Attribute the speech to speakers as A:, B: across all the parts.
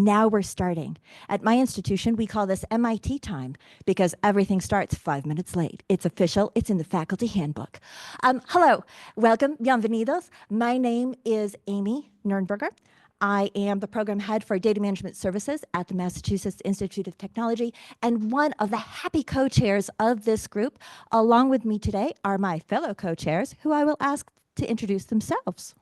A: Now we're starting. At my institution, we call this MIT time because everything starts 5 minutes late. It's official. It's in the faculty handbook. Hello, welcome, bienvenidos. My name is Amy Nernberger. I am the program head for data management services at the Massachusetts Institute of Technology and one of the happy co-chairs of this group. Along with me today are my fellow co-chairs who I will ask to introduce themselves.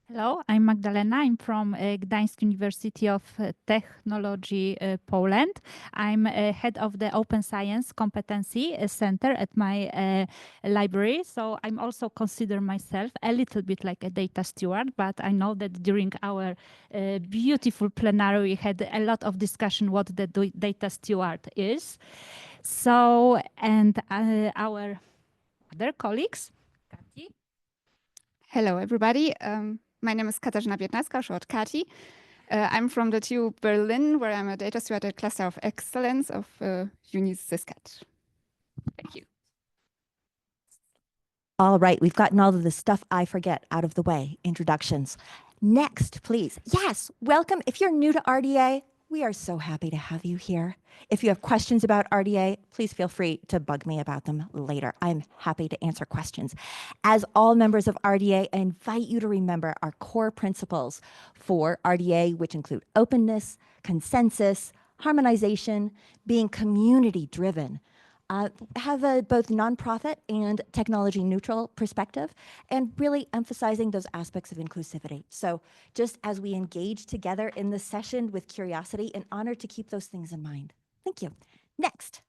B: Hello, I'm Magdalena. I'm from Gdańsk University of Technology, Poland. I'm head of the Open Science Competency Center at my library. So I'm also consider myself a little bit like a data steward, but I know that during our beautiful plenary, we had a lot of discussion what the data steward is. So, and our other colleagues, Kati.
C: Hello, everybody. My name is Katarzyna Biednacka, short Kati. I'm from the TU Berlin, where I'm a data steward at Cluster of Excellence of UniSyscat. Thank you.
A: All right, we've gotten all of the stuff I forget out of the way. Introductions. Next, please. Yes, welcome. If you're new to RDA, we are so happy to have you here. If you have questions about RDA, please feel free to bug me about them later. I'm happy to answer questions. As all members of RDA, I invite you to remember our core principles for RDA, which include openness, consensus, harmonization, being community-driven, have a both nonprofit and technology neutral perspective, and really emphasizing those aspects of inclusivity. So just as we engage together in this session with curiosity, an honor to keep those things in mind. Thank you. Next.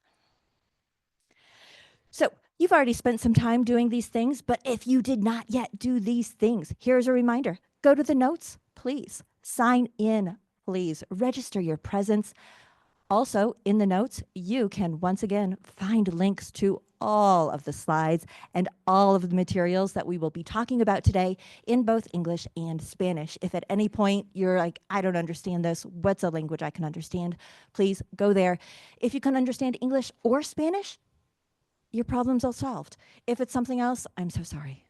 A: So you've already spent some time doing these things, but if you did not yet do these things, here's a reminder. Go to the notes, please. Sign in, please. Register your presence. Also, in the notes, you can once again find links to all of the slides and all of the materials that we will be talking about today in both English and Spanish. If at any point you're like, I don't understand this, what's a language I can understand? Please go there. If you can understand English or Spanish, your problem's all solved. If it's something else, I'm so sorry.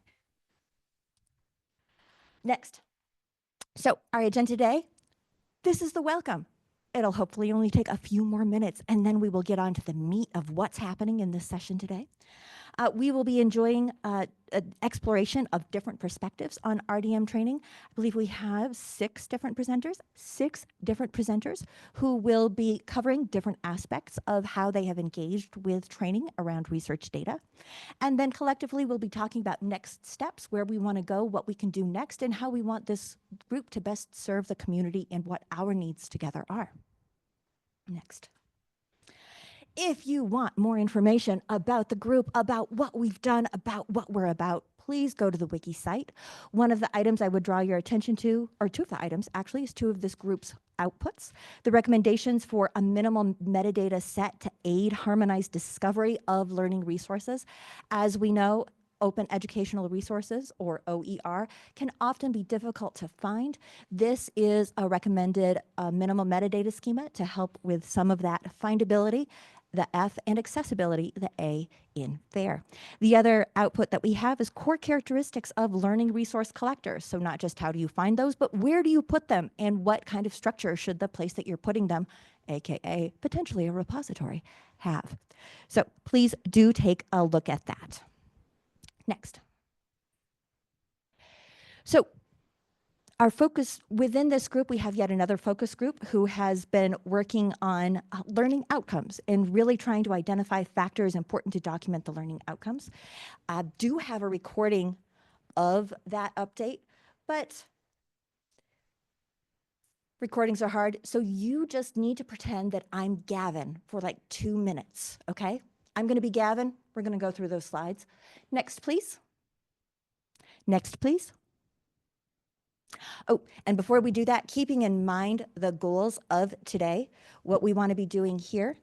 A: Next. So our agenda today, this is the welcome. It'll hopefully only take a few more minutes, and then we will get on to the meat of what's happening in this session today. We will be enjoying an exploration of different perspectives on RDM training. I believe we have six different presenters who will be covering different aspects of how they have engaged with training around research data. And then collectively, we'll be talking about next steps, where we want to go, what we can do next, and how we want this group to best serve the community and what our needs together are. Next. If you want more information about the group, about what we've done, about what we're about, please go to the wiki site. One of the items I would draw your attention to, or two of the items actually, is two of this group's outputs. The recommendations for a minimal metadata set to aid harmonized discovery of learning resources. As we know, open educational resources, or OER, can often be difficult to find. This is a recommended minimal metadata schema to help with some of that findability, the F, and accessibility, the A, in there. The other output that we have is core characteristics of learning resource collectors. So not just how do you find those, but where do you put them, and what kind of structure should the place that you're putting them, AKA potentially a repository, have. So please do take a look at that. Next. So our focus within this group, we have yet another focus group who has been working on learning outcomes and really trying to identify factors important to document the learning outcomes. I do have a recording of that update, but recordings are hard, so you just need to pretend that I'm Gavin for like 2 minutes, okay? I'm going to be Gavin. We're going to go through those slides. Next, please. Next, please. Oh, and before we do that, keeping in mind the goals of today, what we want to be doing here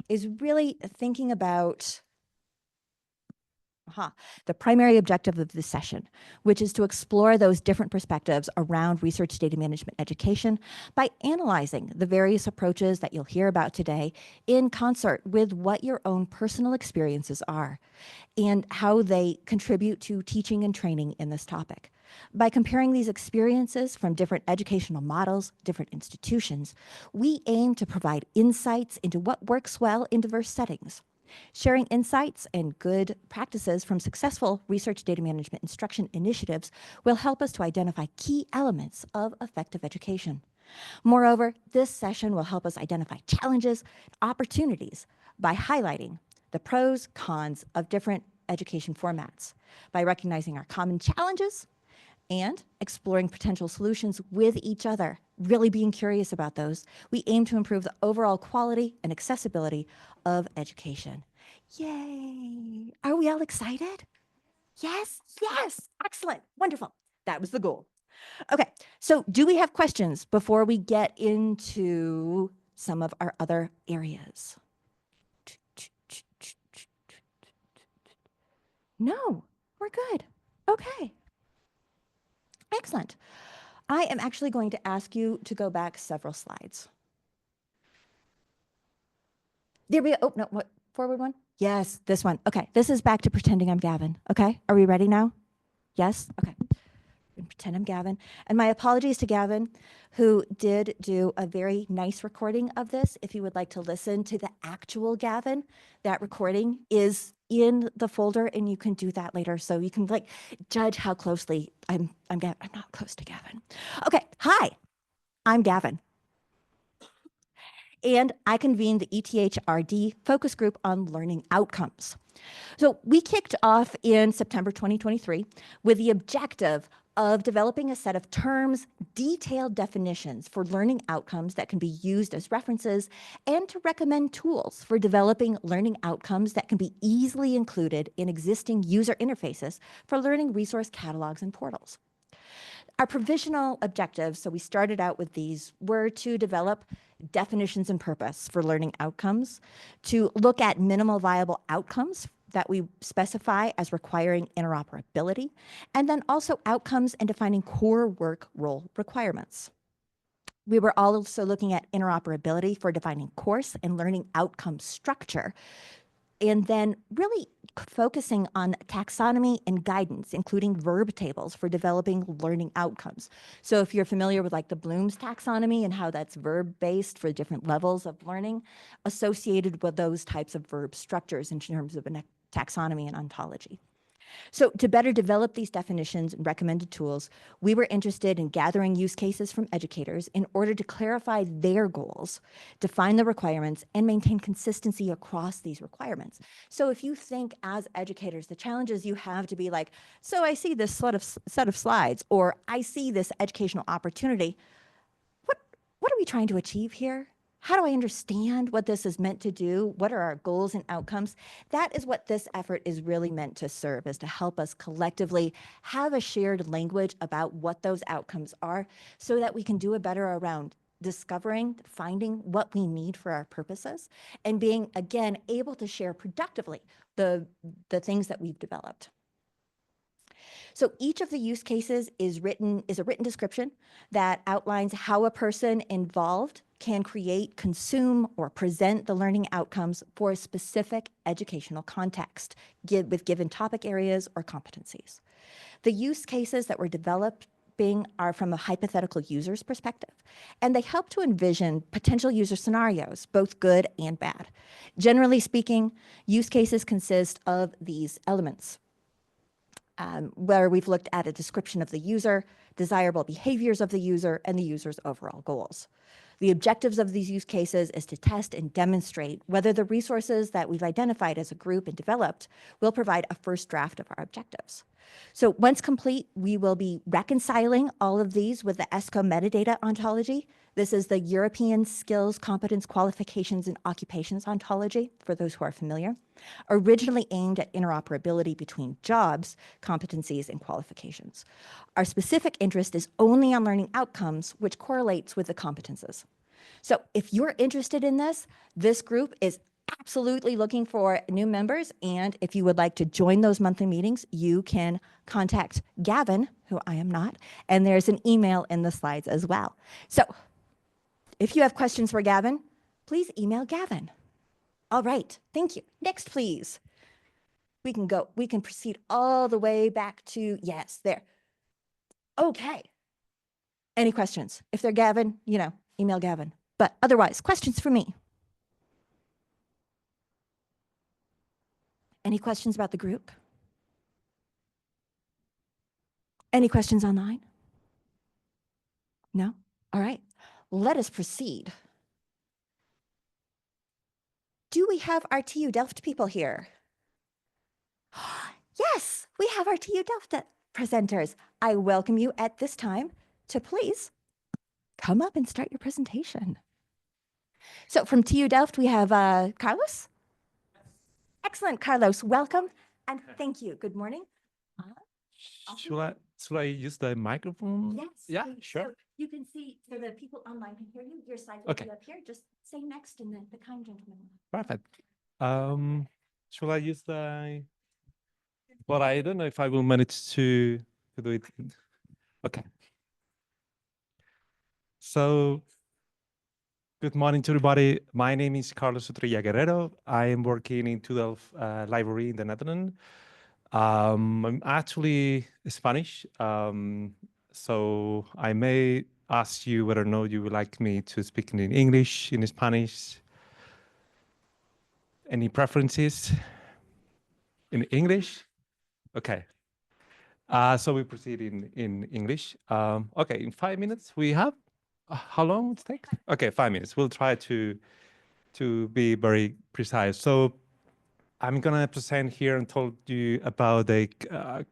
A: is really thinking about the primary objective of this session, which is to explore those different perspectives around research data management education by analyzing the various approaches that you'll hear about today in concert with what your own personal experiences are and how they contribute to teaching and training in this topic. By comparing these experiences from different educational models, different institutions, we aim to provide insights into what works well in diverse settings. Sharing insights and good practices from successful research data management instruction initiatives will help us to identify key elements of effective education. Moreover, this session will help us identify challenges, opportunities by highlighting the pros, cons of different education formats, by recognizing our common challenges and exploring potential solutions with each other, really being curious about those. We aim to improve the overall quality and accessibility of education. Yay! Are we all excited? Yes, yes, excellent, wonderful. That was the goal. Okay, so do we have questions before we get into some of our other areas? No, we're good. Okay. Excellent. I am actually going to ask you to go back several slides. There we go. Oh, no, what? Forward one? Yes, this one. Okay, this is back to pretending I'm Gavin. Okay, are we ready now? Yes? Okay. Pretend I'm Gavin. And my apologies to Gavin, who did do a very nice recording of this. If you would like to listen to the actual Gavin, that recording is in the folder and you can do that later. So you can like judge how closely I'm not close to Gavin. Okay, hi, I'm Gavin. And I convened the ETH-RD focus group on learning outcomes. So we kicked off in September 2023 with the objective of developing a set of terms, detailed definitions for learning outcomes that can be used as references, and to recommend tools for developing learning outcomes that can be easily included in existing user interfaces for learning resource catalogs and portals. Our provisional objectives, so we started out with these, were to develop definitions and purpose for learning outcomes, to look at minimal viable outcomes that we specify as requiring interoperability, and then also outcomes and defining core work role requirements. We were also looking at interoperability for defining course and learning outcome structure, and then really focusing on taxonomy and guidance, including verb tables for developing learning outcomes. So if you're familiar with like the Bloom's taxonomy and how that's verb-based for different levels of learning, associated with those types of verb structures in terms of a taxonomy and ontology. So to better develop these definitions and recommended tools, we were interested in gathering use cases from educators in order to clarify their goals, define the requirements, and maintain consistency across these requirements. So if you think as educators, the challenges you have to be like, so I see this set of slides, or I see this educational opportunity, what are we trying to achieve here? How do I understand what this is meant to do? What are our goals and outcomes? That is what this effort is really meant to serve, is to help us collectively have a shared language about what those outcomes are so that we can do a better around discovering, finding what we need for our purposes, and being, again, able to share productively the things that we've developed. So each of the use cases is a written description that outlines how a person involved can create, consume, or present the learning outcomes for a specific educational context with given topic areas or competencies. The use cases that were developed are from a hypothetical user's perspective, and they help to envision potential user scenarios, both good and bad. Generally speaking, use cases consist of these elements. Where we've looked at a description of the user, desirable behaviors of the user, and the user's overall goals. The objectives of these use cases is to test and demonstrate whether the resources that we've identified as a group and developed will provide a first draft of our objectives. So once complete, we will be reconciling all of these with the ESCO metadata ontology. This is the European Skills, Competence, Qualifications, and Occupations ontology, for those who are familiar, originally aimed at interoperability between jobs, competencies, and qualifications. Our specific interest is only on learning outcomes, which correlates with the competences. So if you're interested in this group is absolutely looking for new members, and if you would like to join those monthly meetings, you can contact Gavin, who I am not, and there's an email in the slides as well. So if you have questions for Gavin, please email Gavin. All right, thank you. Next, please. We can proceed all the way back to, yes, there. Okay. Any questions? If they're Gavin, you know, email Gavin. But otherwise, questions for me? Any questions about the group? Any questions online? No? All right. Let us proceed. Do we have our TU Delft people here? Yes, we have our TU Delft presenters. I welcome you at this time to please come up and start your presentation. So from TU Delft, we have Carlos. Excellent, Carlos. Welcome and thank you. Good morning.
D: Should I use the microphone?
A: Yes.
D: Yeah,
A: please.
D: sure.
A: So you can see, so the people online can hear you. Your slide will
D: Okay.
A: be up here. Just say next and then the kind gentleman.
D: Perfect. Should I use the? Well, I don't know if I will manage to do it. Okay. So, good morning to everybody. My name is Carlos Utrilla Guerrero. I am working in TU Library in the Netherlands. I'm actually Spanish, so I may ask you whether or not you would like me to speak in English, in Spanish. Any preferences in English? Okay. So we proceed in English. Okay, in 5 minutes we have. How long it takes? Okay, 5 minutes. We'll try to be very precise. So I'm gonna present here and told you about a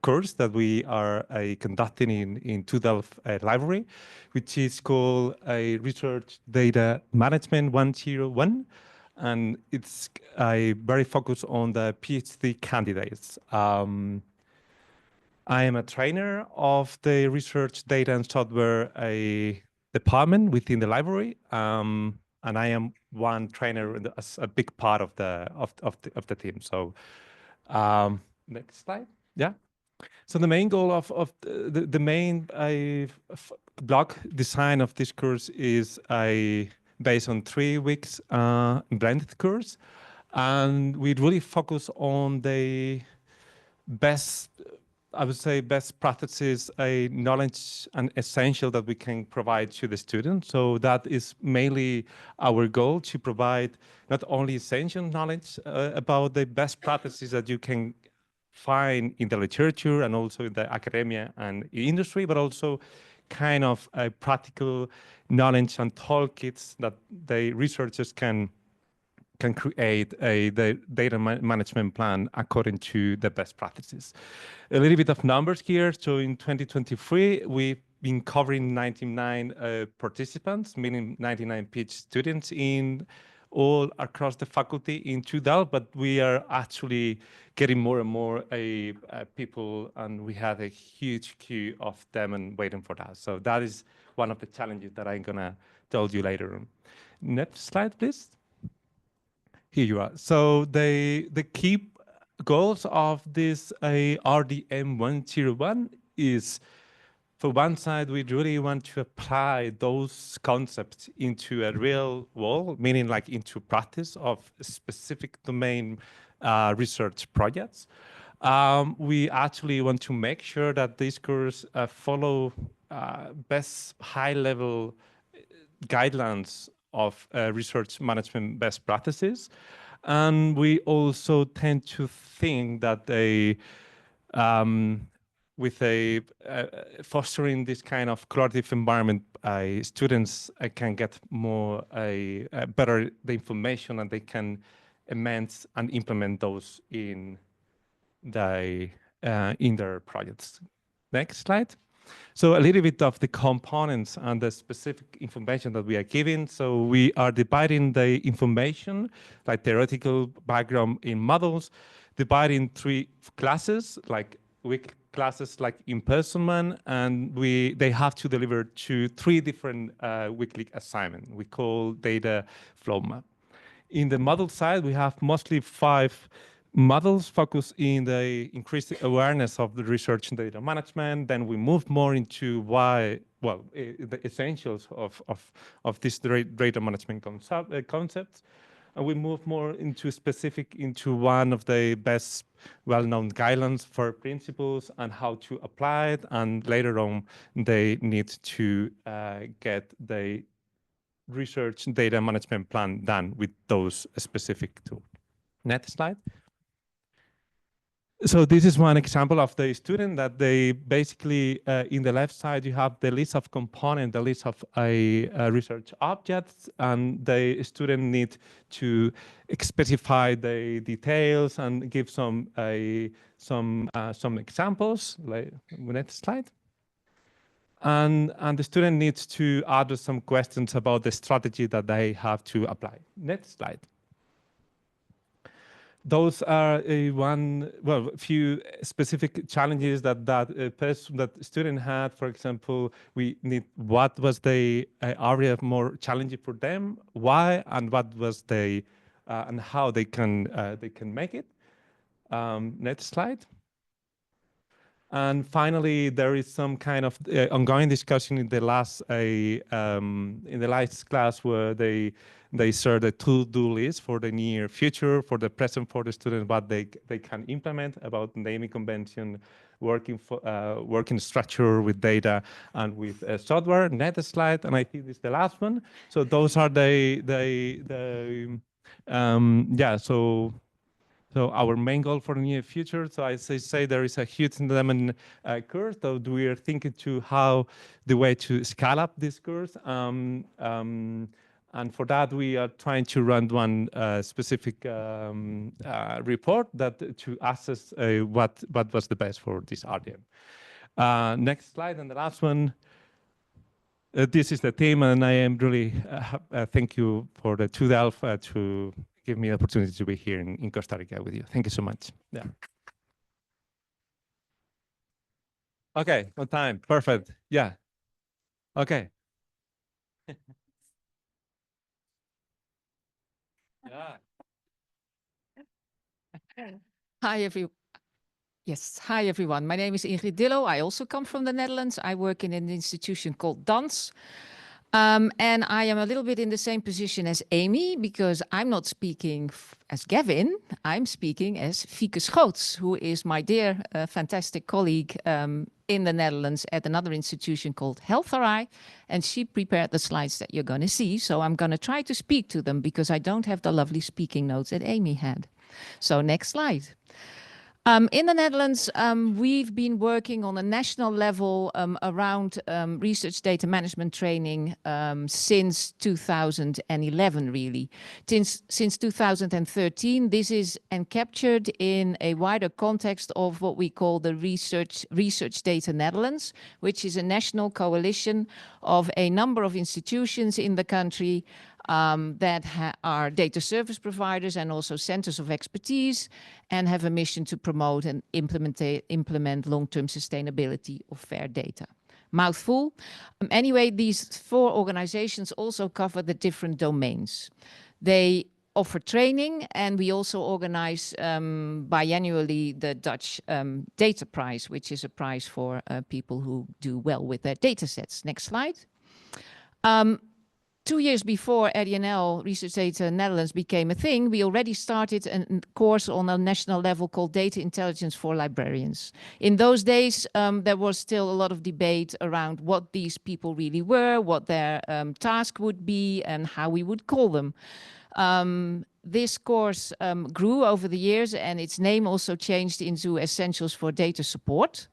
D: course that we are conducting in TU Delft Library, which is called a Research Data Management 101, and it's very focused on the PhD candidates. I am a trainer of the Research Data and Software department within the library, and I am one trainer as a big part of the team. So, next slide. Yeah. So the main goal of the main block design of this course is based on 3 weeks blended course, and we really focus on the best, I would say, best practices, knowledge and essential that we can provide to the student. So that is mainly our goal, to provide not only essential knowledge about the best practices that you can find in the literature and also in the academia and industry, but also kind of a practical knowledge and toolkits that the researchers can create the data management plan according to the best practices. A little bit of numbers here. So in 2023, we've been covering 99 participants, meaning 99 PhD students in all across the faculty in TU Delft, but we are actually getting more and more people, and we have a huge queue of them and waiting for that. So that is one of the challenges that I'm gonna tell you later on. Next slide, please. Here you are. So the key goals of this RDM 101 is, for one side, we really want to apply those concepts into a real world, meaning like into practice of specific domain research projects. We actually want to make sure that this course follow best high-level guidelines of research management best practices. And we also tend to think that with fostering this kind of collaborative environment, students can get more better the information, and they can amend and implement those in their projects. Next slide. So a little bit of the components and the specific information that we are giving. So we are dividing the information, like theoretical background, in models, dividing 3 classes, like week classes, like in-person one, and they have to deliver to 3 different weekly assignments. We call data flow map. In the model side, we have mostly 5 models focused in the increased awareness of the research and data management. Then we move more into the essentials of this data management concepts. and we move more into one of the best well-known guidelines for principles and how to apply it. And later on, they need to get the research data management plan done with those specific tools. Next slide. So this is one example of the student that they basically, in the left side, you have the list of components, the list of research objects, and the student need to specify the details and give some examples. Like next slide. And the student needs to address some questions about the strategy that they have to apply. Next slide. Those are a few specific challenges that student had. For example, we need what was the area more challenging for them, why, and what was the and how they can make it. Next slide. And finally, there is some kind of ongoing discussion in the last class where they share the to-do list for the near future, for the present for the students, what they can implement about naming convention, working structure with data and with software. Next slide, and I think this is the last one. So those are So our main goal for the near future, so as I say, there is a huge development course, so we are thinking to how the way to scale up this course. And for that, we are trying to run one specific report that to assess what was the best for this RDM. Next slide, and the last one. This is the team, and I am really thank you for the TUDELF to give me the opportunity to be here in Costa Rica with you. Thank you so much. Yeah. Okay, on time. Perfect. Yeah. Okay. Yeah.
E: Hi, Hi, everyone. My name is Ingrid Dillo. I also come from the Netherlands. I work in an institution called DANS. And I am a little bit in the same position as Amy, because I'm not speaking as Gavin. I'm speaking as Fieke Schoots, who is my dear, fantastic colleague in the Netherlands at another institution called HealthRI. And she prepared the slides that you're going to see. So I'm going to try to speak to them because I don't have the lovely speaking notes that Amy had. So next slide. In the Netherlands, we've been working on a national level around research data management training since 2011, really. Since 2013, this is captured in a wider context of what we call the Research Data Netherlands, which is a national coalition of a number of institutions in the country that are data service providers and also centers of expertise, and have a mission to promote and implement long-term sustainability of fair data. Mouthful. Anyway, these 4 organizations also cover the different domains. They offer training, and we also organize biannually the Dutch Data Prize, which is a prize for people who do well with their data sets. Next slide. 2 years before RDNL, Research Data Netherlands, became a thing, we already started a course on a national level called Data Intelligence for Librarians. In those days, there was still a lot of debate around what these people really were, what their task would be, and how we would call them. This course grew over the years, and its name also changed into Essentials for Data Support.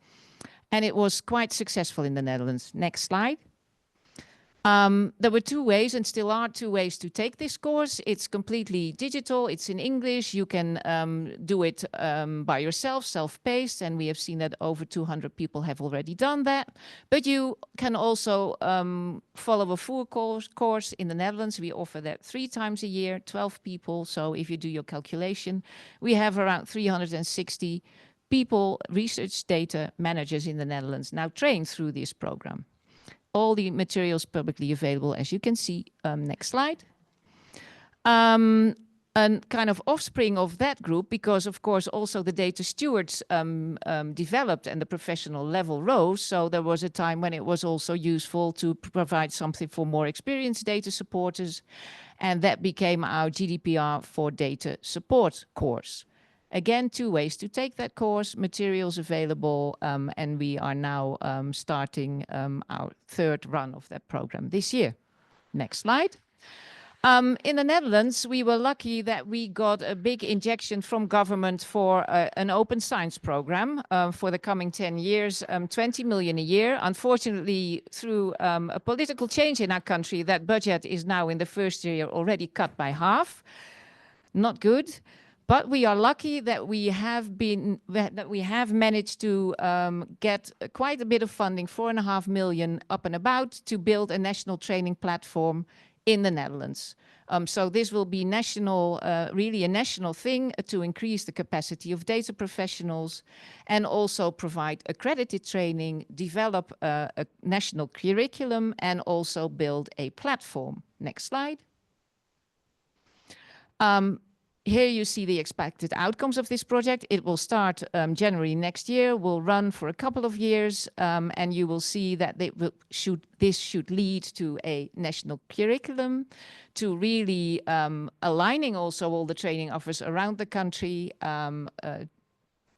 E: And it was quite successful in the Netherlands. Next slide. There were 2 ways, and still are 2 ways, to take this course. It's completely digital. It's in English. You can do it by yourself, self-paced, and we have seen that over 200 people have already done that. But you can also follow a full course in the Netherlands. We offer that 3 times a year, 12 people. So if you do your calculation, we have around 360 people, research data managers in the Netherlands, now trained through this program. All the materials publicly available, as you can see. Next slide. a kind of offspring of that group, because of course also the data stewards developed and the professional level rose. So there was a time when it was also useful to provide something for more experienced data supporters. And that became our GDPR for data support course. Again, 2 ways to take that course, materials available, and we are now starting our 3rd run of that program this year. Next slide. In the Netherlands, we were lucky that we got a big injection from government for an open science program for the coming 10 years, 20 million a year. Unfortunately, through a political change in our country, that budget is now in the 1st year already cut by half. Not good. But we are lucky that we have managed to get quite a bit of funding, 4.5 million up and about, to build a national training platform in the Netherlands. So this will be national, really a national thing to increase the capacity of data professionals and also provide accredited training, develop a national curriculum, and also build a platform. Next slide. Here you see the expected outcomes of this project. It will start January next year, will run for a couple of years, and you will see that this should lead to a national curriculum, to really aligning also all the training offers around the country,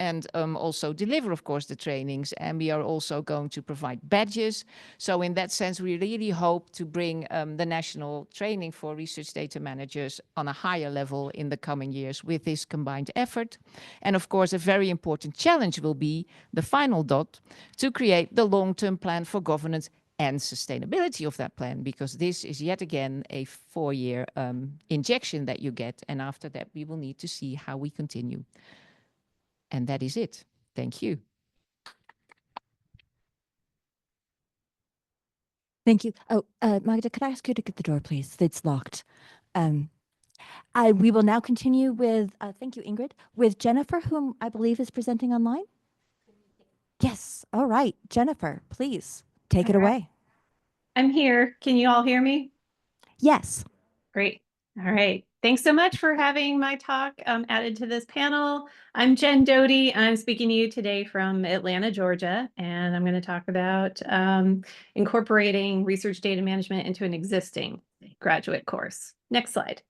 E: and also deliver, of course, the trainings. And we are also going to provide badges. So in that sense, we really hope to bring the national training for research data managers on a higher level in the coming years with this combined effort. And of course, a very important challenge will be the final dot, to create the long-term plan for governance and sustainability of that plan, because this is yet again a 4-year injection that you get. And after that, we will need to see how we continue. And that is it. Thank you.
A: Thank you. Oh, Magda, could I ask you to get the door, please? It's locked. We will now continue with, thank you, Ingrid, with Jennifer, whom I believe is presenting online. Yes. All right. Jennifer, please take it away.
F: I'm here. Can you all hear me?
A: Yes.
F: Great. All right. Thanks so much for having my talk added to this panel. I'm Jen Doty. I'm speaking to you today from Atlanta, Georgia, and I'm going to talk about incorporating research data management into an existing graduate course. Next slide.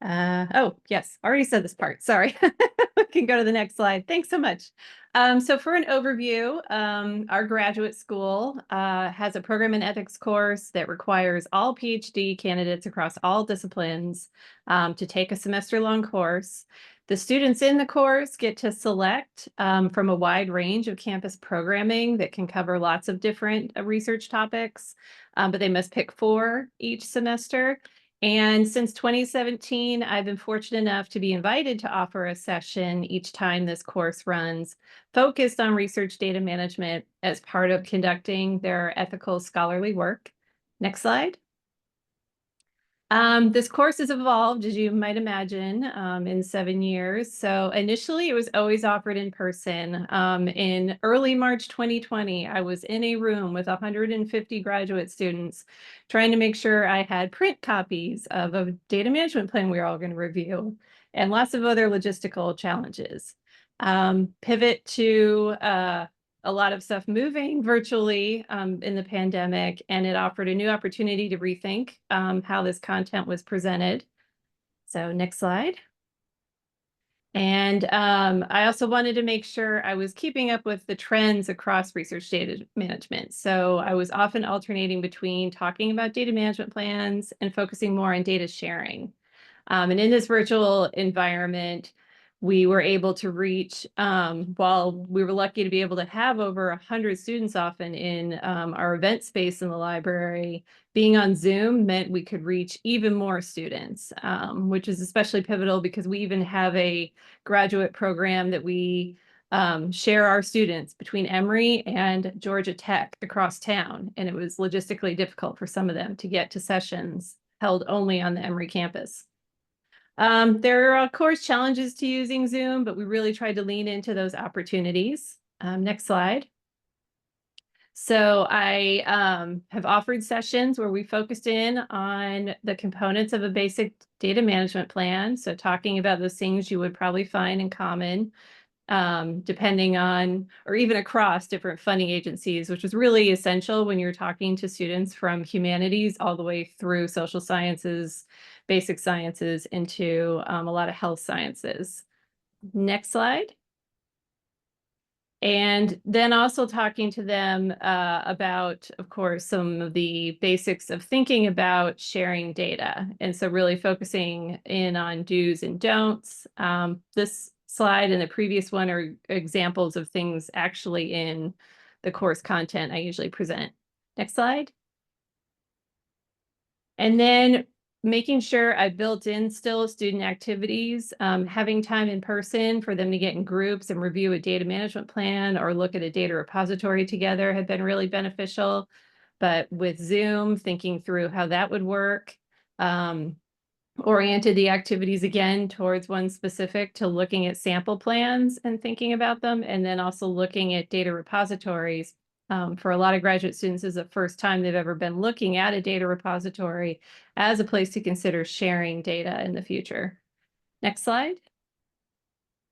F: Oh, yes, already said this part. Sorry. We can go to the next slide. Thanks so much. So for an overview, our graduate school has a program and ethics course that requires all PhD candidates across all disciplines to take a semester-long course. The students in the course get to select from a wide range of campus programming that can cover lots of different research topics, but they must pick 4 each semester. And since 2017, I've been fortunate enough to be invited to offer a session each time this course runs, focused on research data management as part of conducting their ethical scholarly work. Next slide. This course has evolved, as you might imagine, in 7 years. So initially, it was always offered in person. In early March 2020, I was in a room with 150 graduate students trying to make sure I had print copies of a data management plan we were all going to review, and lots of other logistical challenges. Pivot to a lot of stuff moving virtually in the pandemic, and it offered a new opportunity to rethink how this content was presented. So next slide. And I also wanted to make sure I was keeping up with the trends across research data management. So I was often alternating between talking about data management plans and focusing more on data sharing. And in this virtual environment, we were able to reach, while we were lucky to be able to have over 100 students often in our event space in the library, being on Zoom meant we could reach even more students, which is especially pivotal because we even have a graduate program that we share our students between Emory and Georgia Tech across town. And it was logistically difficult for some of them to get to sessions held only on the Emory campus. There are, of course, challenges to using Zoom, but we really tried to lean into those opportunities. Next slide. So I have offered sessions where we focused in on the components of a basic data management plan. So talking about those things you would probably find in common, depending on, or even across different funding agencies, which is really essential when you're talking to students from humanities all the way through social sciences, basic sciences, into a lot of health sciences. Next slide. And then also talking to them about, of course, some of the basics of thinking about sharing data. And so really focusing in on do's and don'ts. This slide and the previous one are examples of things actually in the course content I usually present. Next slide. And then making sure I built in still student activities, having time in person for them to get in groups and review a data management plan or look at a data repository together had been really beneficial. But with Zoom, thinking through how that would work, oriented the activities again towards one specific to looking at sample plans and thinking about them, and then also looking at data repositories. For a lot of graduate students, this is the first time they've ever been looking at a data repository as a place to consider sharing data in the future. Next slide.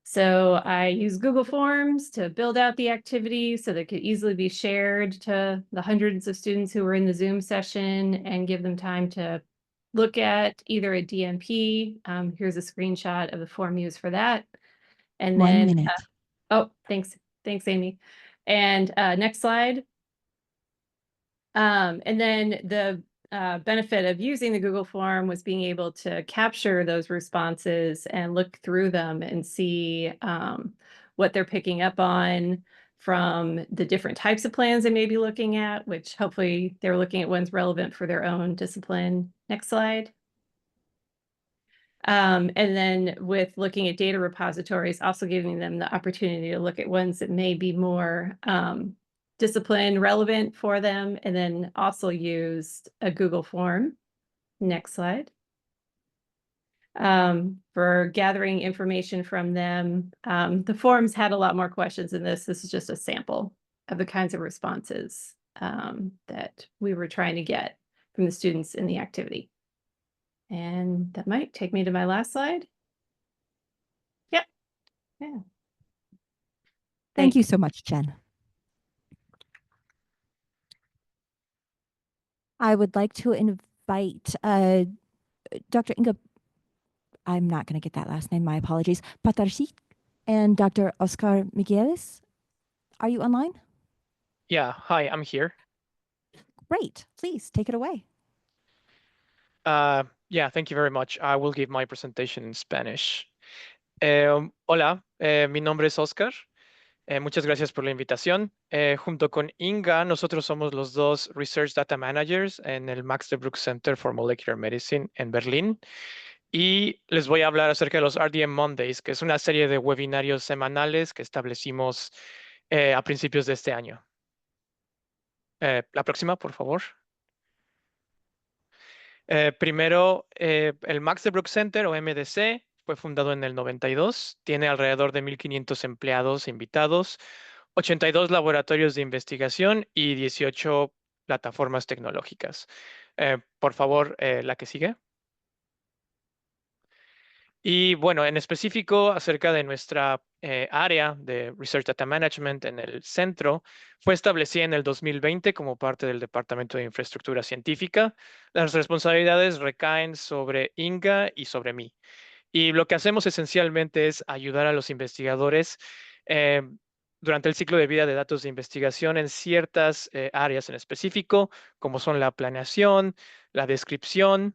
F: So I use Google Forms to build out the activities so they could easily be shared to the hundreds of students who were in the Zoom session and give them time to look at either a DMP. Here's a screenshot of the form used for that. And
A: 1
F: then,
A: minute.
F: oh, thanks. Thanks, Amy. And next slide. And then the benefit of using the Google form was being able to capture those responses and look through them and see what they're picking up on from the different types of plans they may be looking at, which hopefully they're looking at ones relevant for their own discipline. Next slide. And then with looking at data repositories, also giving them the opportunity to look at ones that may be more discipline relevant for them, and then also used a Google form. Next slide. For gathering information from them. The forms had a lot more questions than this. This is just a sample of the kinds of responses that we were trying to get from the students in the activity. And that might take me to my last slide. Yep. Yeah.
A: Thank you so much, Jen. I would like to invite Dr. Inga, I'm not going to get that last name, my apologies, Patarsi, and Dr. Oscar Migueles. Are you online?
G: Yeah, hi, I'm here.
A: Great, please take it away.
G: Yeah, thank you very much. I will give my presentation in Spanish. Hola, mi nombre es Oscar. Muchas gracias por la invitación. Junto con Inga, nosotros somos los dos Research Data Managers en el Max de Brook Center for Molecular Medicine en Berlín. Y les voy a hablar acerca de los RDM Mondays, que es una serie de webinarios semanales que establecimos a principios de este año. La próxima, por favor. Primero, el Max de Brook Center o MDC fue fundado en el 92. Tiene alrededor de 1.500 empleados e invitados, 82 laboratorios de investigación y 18 plataformas tecnológicas. Por favor, la que sigue. Y bueno, en específico acerca de nuestra área de Research Data Management en el centro, fue establecida en el 2020 como parte del Departamento de Infraestructura Científica. Las responsabilidades recaen sobre Inga y sobre mí. Y lo que hacemos esencialmente es ayudar a los investigadores durante el ciclo de vida de datos de investigación en ciertas áreas en específico, como son la planeación, la descripción,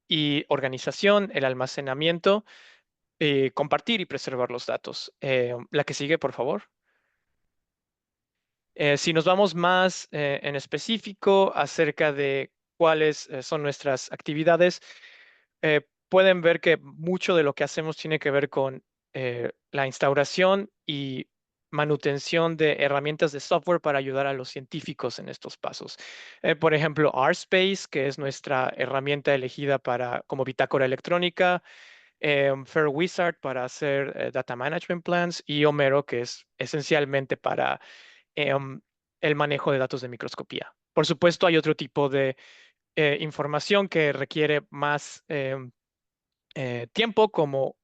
G: y organización, el almacenamiento, compartir y preservar los datos. La que sigue, por favor. Si nos vamos más en específico acerca de cuáles son nuestras actividades, pueden ver que mucho de lo que hacemos tiene que ver con la instauración y manutención de herramientas de software para ayudar a los científicos en estos pasos. Por ejemplo, RSpace, que es nuestra herramienta elegida como bitácora electrónica, Fair Wizard para hacer data management plans y Homero, que es esencialmente para el manejo de datos de microscopía. Por supuesto, hay otro tipo de información que requiere más tiempo, como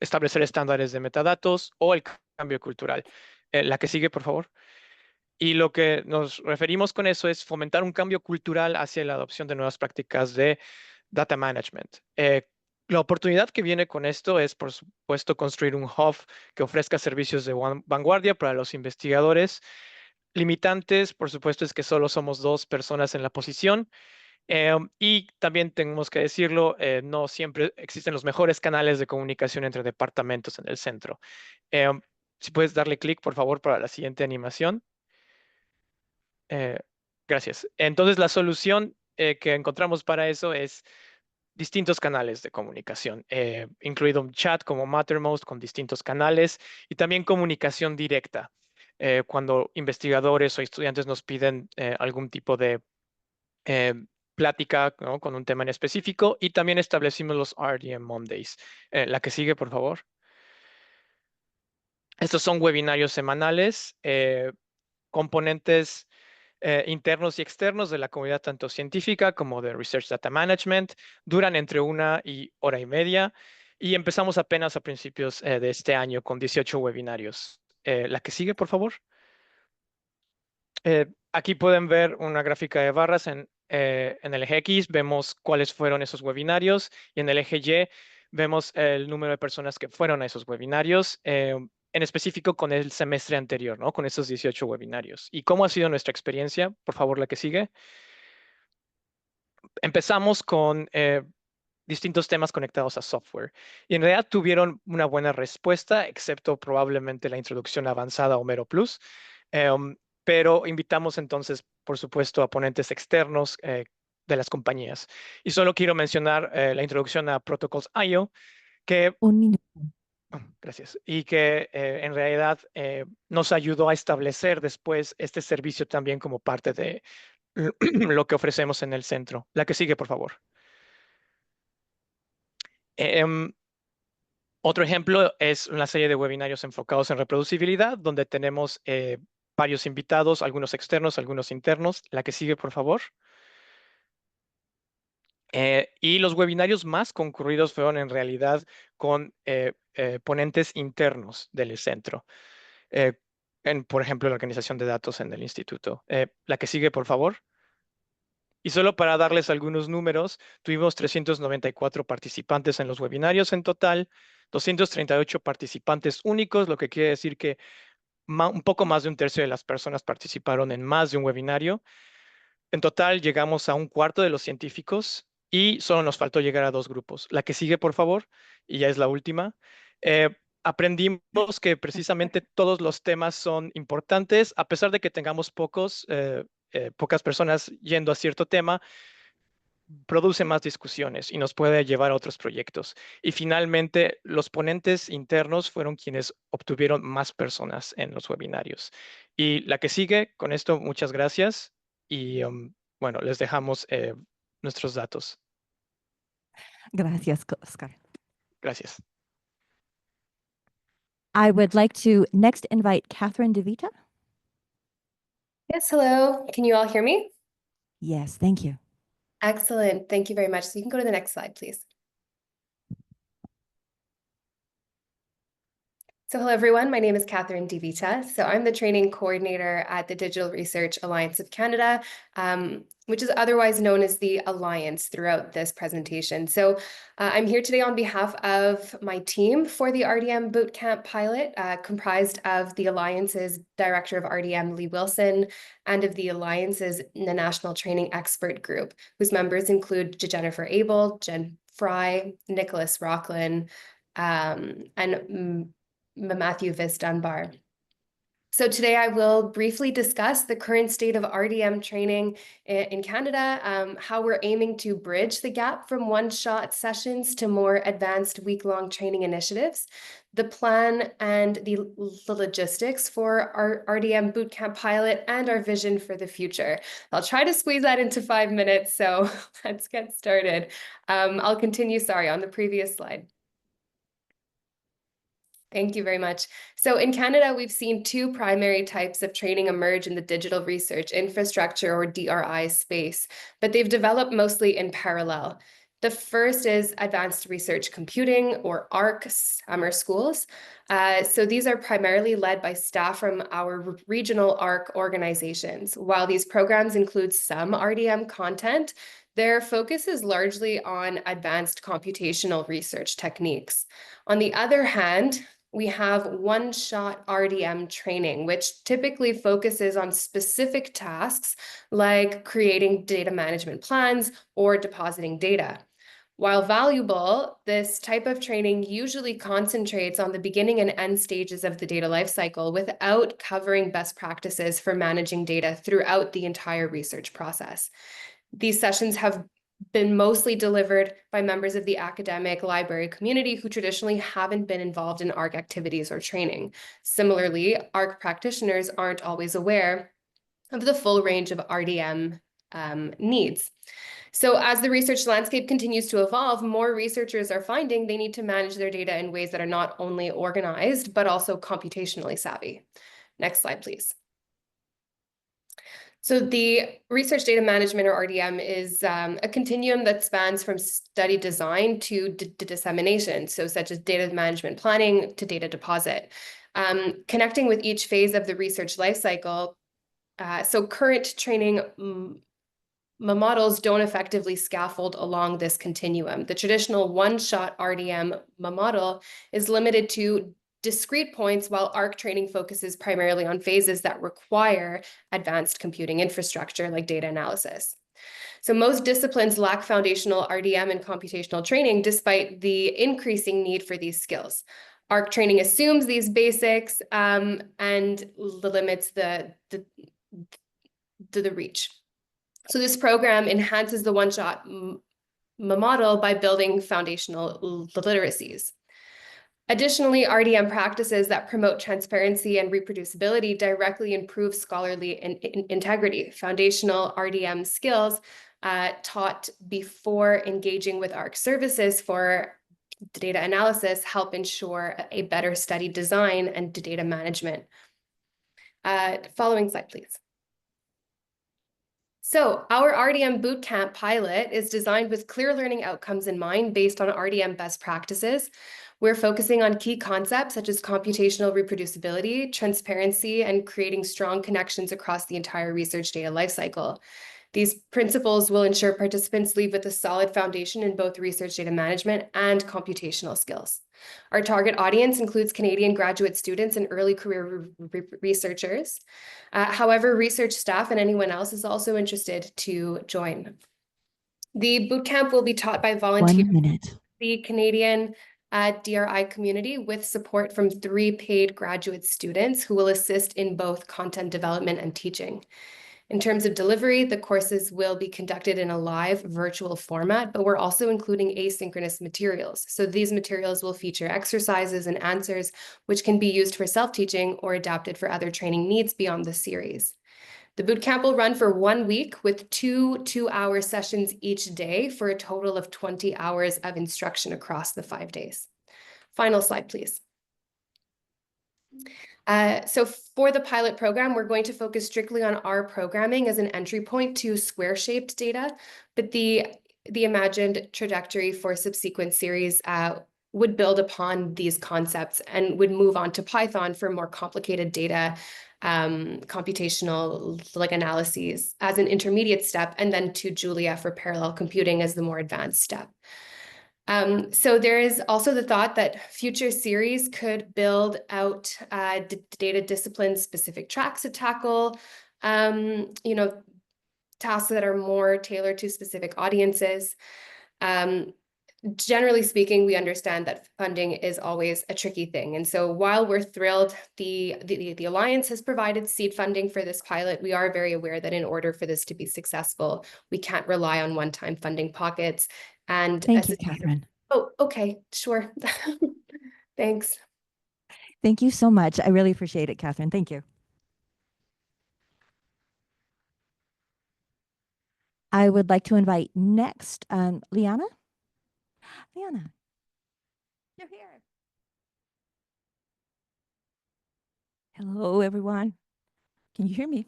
G: establecer estándares de metadatos o el cambio cultural. La que sigue, por favor. Y lo que nos referimos con eso es fomentar un cambio cultural hacia la adopción de nuevas prácticas de data management. La oportunidad que viene con esto es, por supuesto, construir un hub que ofrezca servicios de vanguardia para los investigadores. Limitantes, por supuesto, es que solo somos 2 personas en la posición. Y también tenemos que decirlo, no siempre existen los mejores canales de comunicación entre departamentos en el centro. Si puedes darle clic, por favor, para la siguiente animación. Gracias. Entonces, la solución que encontramos para eso es distintos canales de comunicación, incluido un chat como Mattermost con distintos canales y también comunicación directa. Cuando investigadores o estudiantes nos piden algún tipo de plática, ¿no?, con un tema en específico, y también establecimos los RDM Mondays. La que sigue, por favor. Estos son webinarios semanales, componentes internos y externos de la comunidad tanto científica como de Research Data Management. Duran entre 1 y hora y media y empezamos apenas a principios de este año con 18 webinarios. La que sigue, por favor. Aquí pueden ver una gráfica de barras en el eje X, vemos cuáles fueron esos webinarios, y en el eje Y vemos el número de personas que fueron a esos webinarios, en específico con el semestre anterior, ¿no? Con esos 18 webinarios. ¿Y cómo ha sido nuestra experiencia? Por favor, la que sigue. Empezamos con distintos temas conectados a software. Y en realidad tuvieron una buena respuesta, excepto probablemente la introducción avanzada Homero Plus. Pero invitamos entonces, por supuesto, a ponentes externos de las compañías. Y solo quiero mencionar la introducción a Protocols I/O, que...
A: Un minuto.
G: Gracias. Y que en realidad nos ayudó a establecer después este servicio también como parte de lo que ofrecemos en el centro. La que sigue, por favor. Otro ejemplo es una serie de webinarios enfocados en reproducibilidad, donde tenemos varios invitados, algunos externos, algunos internos. La que sigue, por favor. Y los webinarios más concurridos fueron en realidad con ponentes internos del centro. Por ejemplo, la organización de datos en el instituto. La que sigue, por favor. Y solo para darles algunos números, tuvimos 394 participantes en los webinarios en total, 238 participantes únicos, lo que quiere decir que un poco más de un tercio de las personas participaron en más de un webinario. En total, llegamos a un cuarto de los científicos y solo nos faltó llegar a 2 grupos. La que sigue, por favor, y ya es la última. Aprendimos que precisamente todos los temas son importantes, a pesar de que tengamos pocas personas yendo a cierto tema, produce más discusiones y nos puede llevar a otros proyectos. Y finalmente, los ponentes internos fueron quienes obtuvieron más personas en los webinarios. Y la que sigue, con esto, muchas gracias. Y bueno, les dejamos nuestros datos.
A: Gracias, Oscar.
G: Gracias.
A: I would like to next invite Catherine DeVita.
H: Yes, hello. Can you all hear me?
A: Yes, thank you.
H: Excellent. Thank you very much. So you can go to the next slide, please. So hello, everyone. My name is Catherine DeVita. So I'm the training coordinator at the Digital Research Alliance of Canada, which is otherwise known as the Alliance throughout this presentation. So I'm here today on behalf of my team for the RDM Bootcamp pilot, comprised of the Alliance's Director of RDM, Lee Wilson, and of the Alliance's National Training Expert Group, whose members include Jennifer Abel, Jen Fry, Nicholas Rocklin, and Matthew Viss Dunbar. So today I will briefly discuss the current state of RDM training in Canada, how we're aiming to bridge the gap from one-shot sessions to more advanced week-long training initiatives, the plan and the logistics for our RDM Bootcamp pilot, and our vision for the future. I'll try to squeeze that into 5 minutes, so let's get started. I'll continue, on the previous slide. Thank you very much. So in Canada, we've seen two primary types of training emerge in the digital research infrastructure, or DRI, space, but they've developed mostly in parallel. The first is advanced research computing, or ARC summer schools. So these are primarily led by staff from our regional ARC organizations. While these programs include some RDM content, their focus is largely on advanced computational research techniques. On the other hand, we have one-shot RDM training, which typically focuses on specific tasks like creating data management plans or depositing data. While valuable, this type of training usually concentrates on the beginning and end stages of the data lifecycle without covering best practices for managing data throughout the entire research process. These sessions have been mostly delivered by members of the academic library community who traditionally haven't been involved in ARC activities or training. Similarly, ARC practitioners aren't always aware of the full range of RDM needs. So as the research landscape continues to evolve, more researchers are finding they need to manage their data in ways that are not only organized, but also computationally savvy. Next slide, please. So the research data management, or RDM, is a continuum that spans from study design to dissemination, so such as data management planning to data deposit. Connecting with each phase of the research lifecycle, so current training models don't effectively scaffold along this continuum. The traditional one-shot RDM model is limited to discrete points, while ARC training focuses primarily on phases that require advanced computing infrastructure like data analysis. So most disciplines lack foundational RDM and computational training despite the increasing need for these skills. ARC training assumes these basics and limits the reach. So this program enhances the one-shot model by building foundational literacies. Additionally, RDM practices that promote transparency and reproducibility directly improve scholarly integrity. Foundational RDM skills taught before engaging with ARC services for data analysis help ensure a better study design and data management. Following slide, please. So our RDM bootcamp pilot is designed with clear learning outcomes in mind based on RDM best practices. We're focusing on key concepts such as computational reproducibility, transparency, and creating strong connections across the entire research data lifecycle. These principles will ensure participants leave with a solid foundation in both research data management and computational skills. Our target audience includes Canadian graduate students and early career researchers. However, research staff and anyone else is also interested to join. The bootcamp will be taught by volunteers.
A: 1 minute.
H: The Canadian DRI community with support from 3 paid graduate students who will assist in both content development and teaching. In terms of delivery, the courses will be conducted in a live virtual format, but we're also including asynchronous materials. So these materials will feature exercises and answers, which can be used for self-teaching or adapted for other training needs beyond the series. The bootcamp will run for 1 week with 2 2-hour sessions each day for a total of 20 hours of instruction across the 5 days. Final slide, please. So for the pilot program, we're going to focus strictly on R programming as an entry point to square-shaped data, but the imagined trajectory for subsequent series would build upon these concepts and would move on to Python for more complicated data, computational analyses as an intermediate step, and then to Julia for parallel computing as the more advanced step. So there is also the thought that future series could build out data discipline specific tracks to tackle, tasks that are more tailored to specific audiences. Generally speaking, we understand that funding is always a tricky thing. And so while we're thrilled the Alliance has provided seed funding for this pilot, we are very aware that in order for this to be successful, we can't rely on one-time funding pockets. And
A: Thank you, Catherine.
H: Oh, okay, sure. Thanks.
A: Thank you so much. I really appreciate it, Catherine. Thank you. I would like to invite next, Liana. Liana, you're here.
I: Hello, everyone. Can you hear me?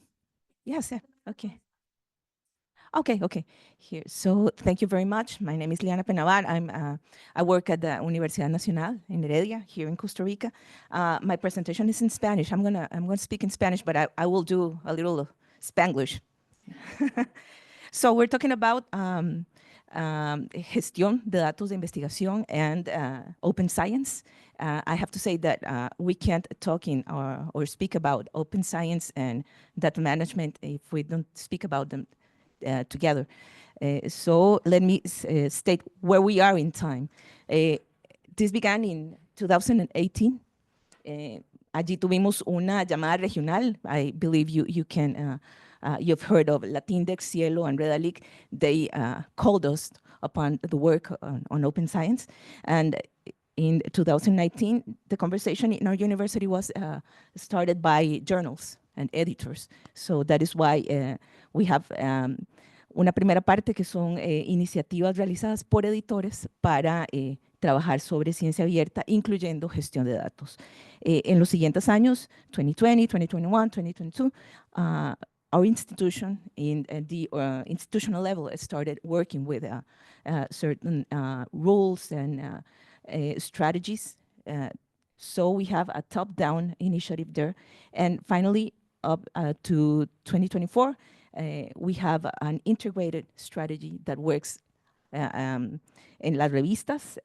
I: Yes, okay. Okay. Here. So thank you very much. My name is Liana Penavar. I work at the Universidad Nacional in Heredia here in Costa Rica. My presentation is in Spanish. I'm gonna speak in Spanish, but I will do a little Spanglish. So we're talking about gestión de datos de investigación and open science. I have to say that we can't talk in or speak about open science and data management if we don't speak about them together. So let me state where we are in time. This began in 2018. Allí tuvimos una llamada regional. I believe you've heard of Latindex, Cielo, and Redalic. They called us upon the work on open science. And in 2019, the conversation in our university was started by journals and editors. So that is why we have una primera parte que son iniciativas realizadas por editores para trabajar sobre ciencia abierta, incluyendo gestión de datos. En los siguientes años, 2020, 2021, 2022, our institution in the institutional level started working with certain rules and strategies. So we have a top-down initiative there. And finally, up to 2024, we have an integrated strategy that works en las revistas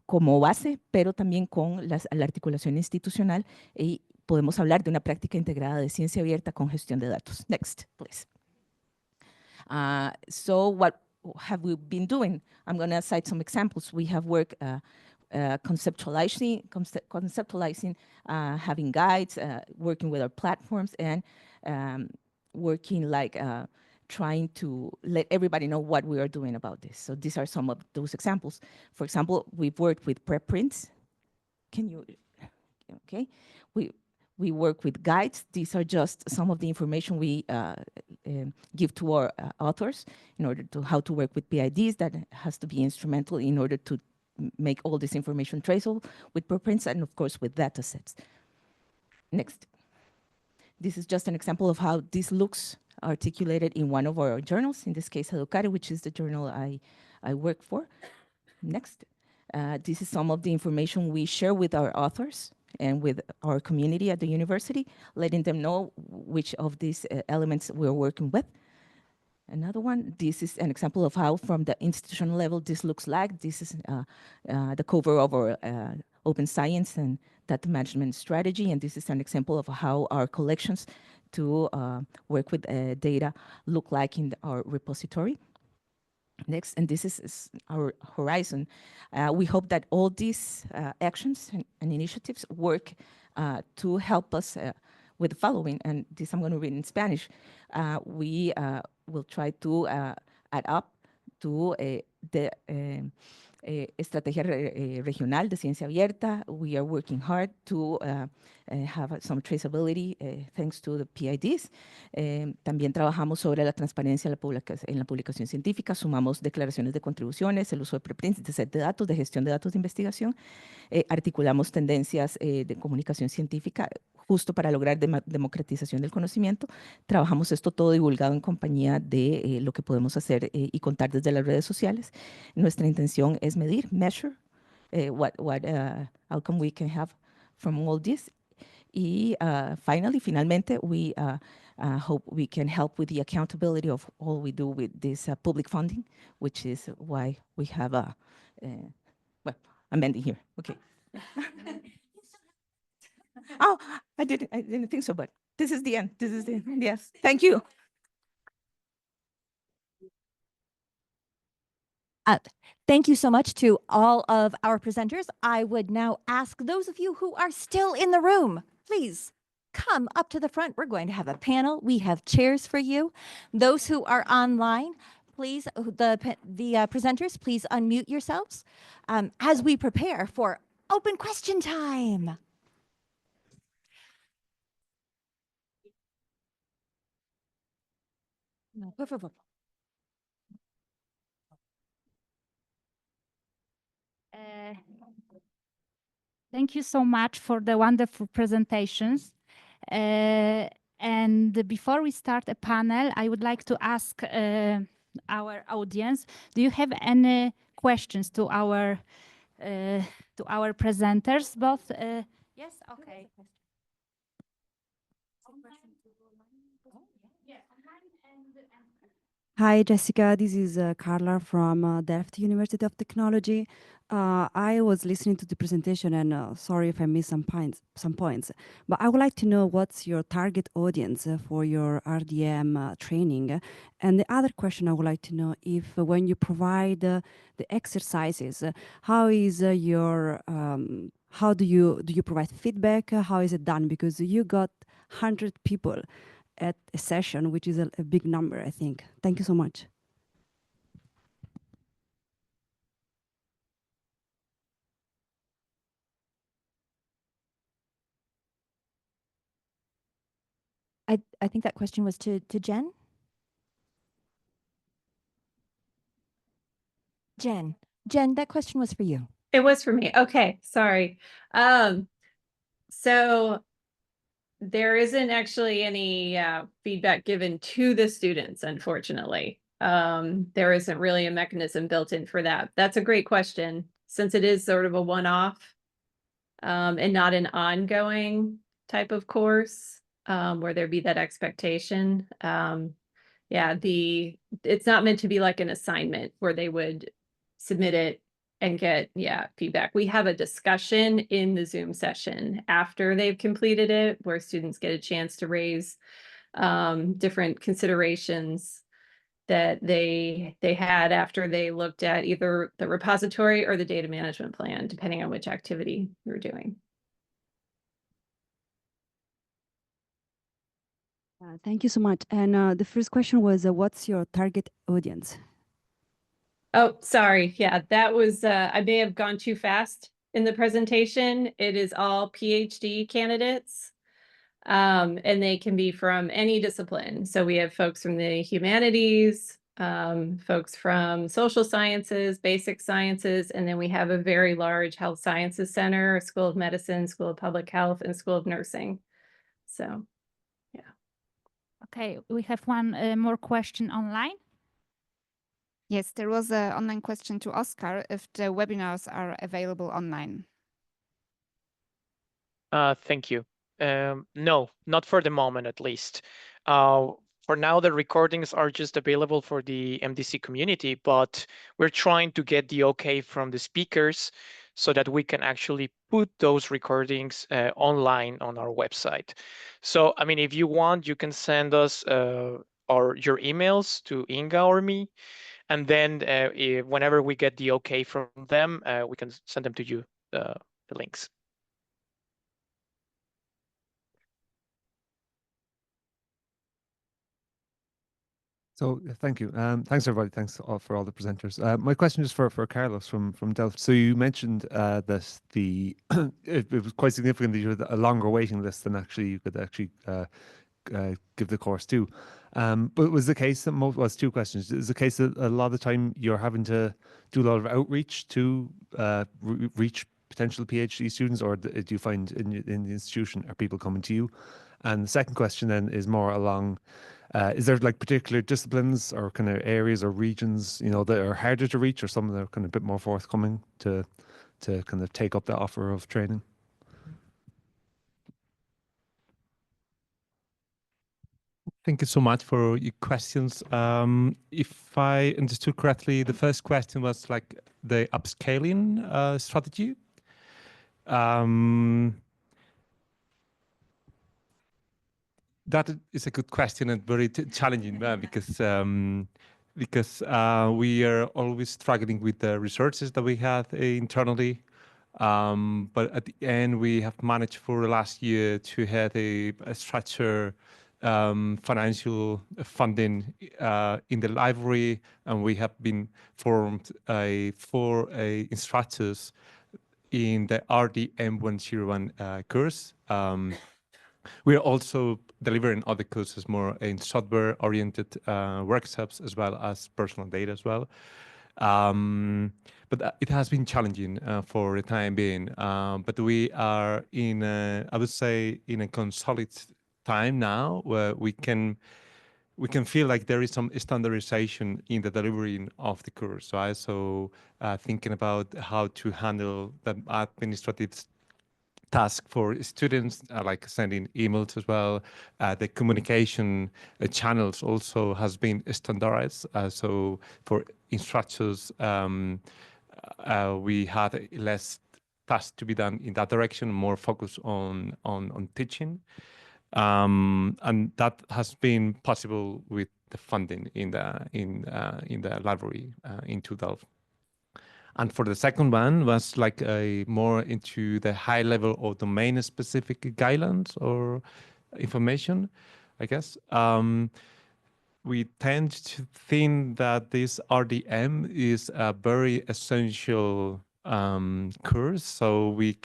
I: como base, pero también con la articulación institucional, y podemos hablar de una práctica integrada de ciencia abierta con gestión de datos. Next, please. So what have we been doing? I'm going to cite some examples. We have worked conceptualizing, having guides, working with our platforms, and working like trying to let everybody know what we are doing about this. So these are some of those examples. For example, we've worked with preprints. Okay. We work with guides. These are just some of the information we give to our authors in order to how to work with PIDs. That has to be instrumental in order to make all this information traceable with preprints and of course with data sets. Next. This is just an example of how this looks articulated in one of our journals, in this case, Educare, which is the journal I work for. Next. This is some of the information we share with our authors and with our community at the university, letting them know which of these elements we're working with. Another one, this is an example of how from the institutional level this looks like. This is the cover of our open science and data management strategy, and this is an example of how our collections to work with data look like in our repository. Next, and this is our horizon. We hope that all these actions and initiatives work to help us with the following, and this I'm going to read in Spanish. We will try to add up to the Estrategia Regional de Ciencia Abierta. We are working hard to have some traceability thanks to the PIDs. También trabajamos sobre la transparencia en la publicación científica, sumamos declaraciones de contribuciones, el uso de preprints, de set de datos, de gestión de datos de investigación, articulamos tendencias de comunicación científica justo para lograr democratización del conocimiento. Trabajamos esto todo divulgado en compañía de lo que podemos hacer y contar desde las redes sociales. Nuestra intención es measure what outcome we can have from all this. Y finalmente, we hope we can help with the accountability of all we do with this public funding, which is why we have well, I'm ending here. Okay. Oh, I didn't think so, but this is the end. This is the end. Yes. Thank you.
A: Thank you so much to all of our presenters. I would now ask those of you who are still in the room, please come up to the front. We're going to have a panel. We have chairs for you. Those who are online, please, the presenters, please unmute yourselves as we prepare for open question time. No, por favor.
B: Thank you so much for the wonderful presentations. And before we start a panel, I would like to ask our audience, do you have any questions to our presenters? Both? Yes, okay.
J: Hi, Jessica. This is Carla from Delft University of Technology. I was listening to the presentation and sorry if I missed some points, but I would like to know what's your target audience for your RDM training. And the other question I would like to know if when you provide the exercises, how is how do you provide feedback? How is it done? Because you got 100 people at a session, which is a big number, I think. Thank you so much.
A: I think that question was to Jen. Jen, that question was for you.
F: It was for me. Okay, sorry. So there isn't actually any feedback given to the students, unfortunately. There isn't really a mechanism built in for that. That's a great question, since it is sort of a one-off and not an ongoing type of course where there'd be that expectation. Yeah, it's not meant to be like an assignment where they would submit it and get feedback. We have a discussion in the Zoom session after they've completed it, where students get a chance to raise different considerations that they had after they looked at either the repository or the data management plan, depending on which activity you're doing.
J: Thank you so much. And the first question was, what's your target audience?
F: Oh, sorry. Yeah, that was, I may have gone too fast in the presentation. It is all PhD candidates, and they can be from any discipline. So we have folks from the humanities, folks from social sciences, basic sciences, and then we have a very large health sciences center, a School of Medicine, School of Public Health, and School of Nursing. So, yeah.
B: Okay, we have one more question online.
C: Yes, there was an online question to Oscar if the webinars are available online.
G: Thank you. No, not for the moment, at least. For now, the recordings are just available for the MDC community, but we're trying to get the okay from the speakers so that we can actually put those recordings online on our website. So, I mean, if you want, you can send us your emails to Inga or me, and then whenever we get the okay from them, we can send them to you, the links.
D: So thank you. Thanks everybody. Thanks for all the presenters. My question is for Carlos from Delft. So you mentioned that it was quite significant that you had a longer waiting list than actually you could actually give the course to. But was the case that was two questions. Is the case that a lot of the time you're having to do a lot of outreach to reach potential PhD students, or do you find in the institution are people coming to you? And the second question then is more along. Is there like particular disciplines or kind of areas or regions, that are harder to reach, or some that are kind of a bit more forthcoming to kind of take up the offer of training? Thank you so much for your questions. If I understood correctly, the first question was like the upscaling strategy. That is a good question and very challenging because we are always struggling with the resources that we have internally. But at the end, we have managed for the last year to have a structure financial funding in the library, and we have been formed four instructors in the RDM 101 course. We are also delivering other courses more in software-oriented workshops as well as personal data as well. But it has been challenging for the time being. But we are I would say, in a time now where we can feel like there is some standardization in the delivery of the course, right? So thinking about how to handle the administrative task for students, like sending emails as well. The communication channels also has been standardized. So for instructors, we had less tasks to be done in that direction, more focus on teaching. And that has been possible with the funding in the library in 2012. And for the second one was like more into the high level or domain specific guidelines or information, I guess. We tend to think that this RDM is a very essential course. So we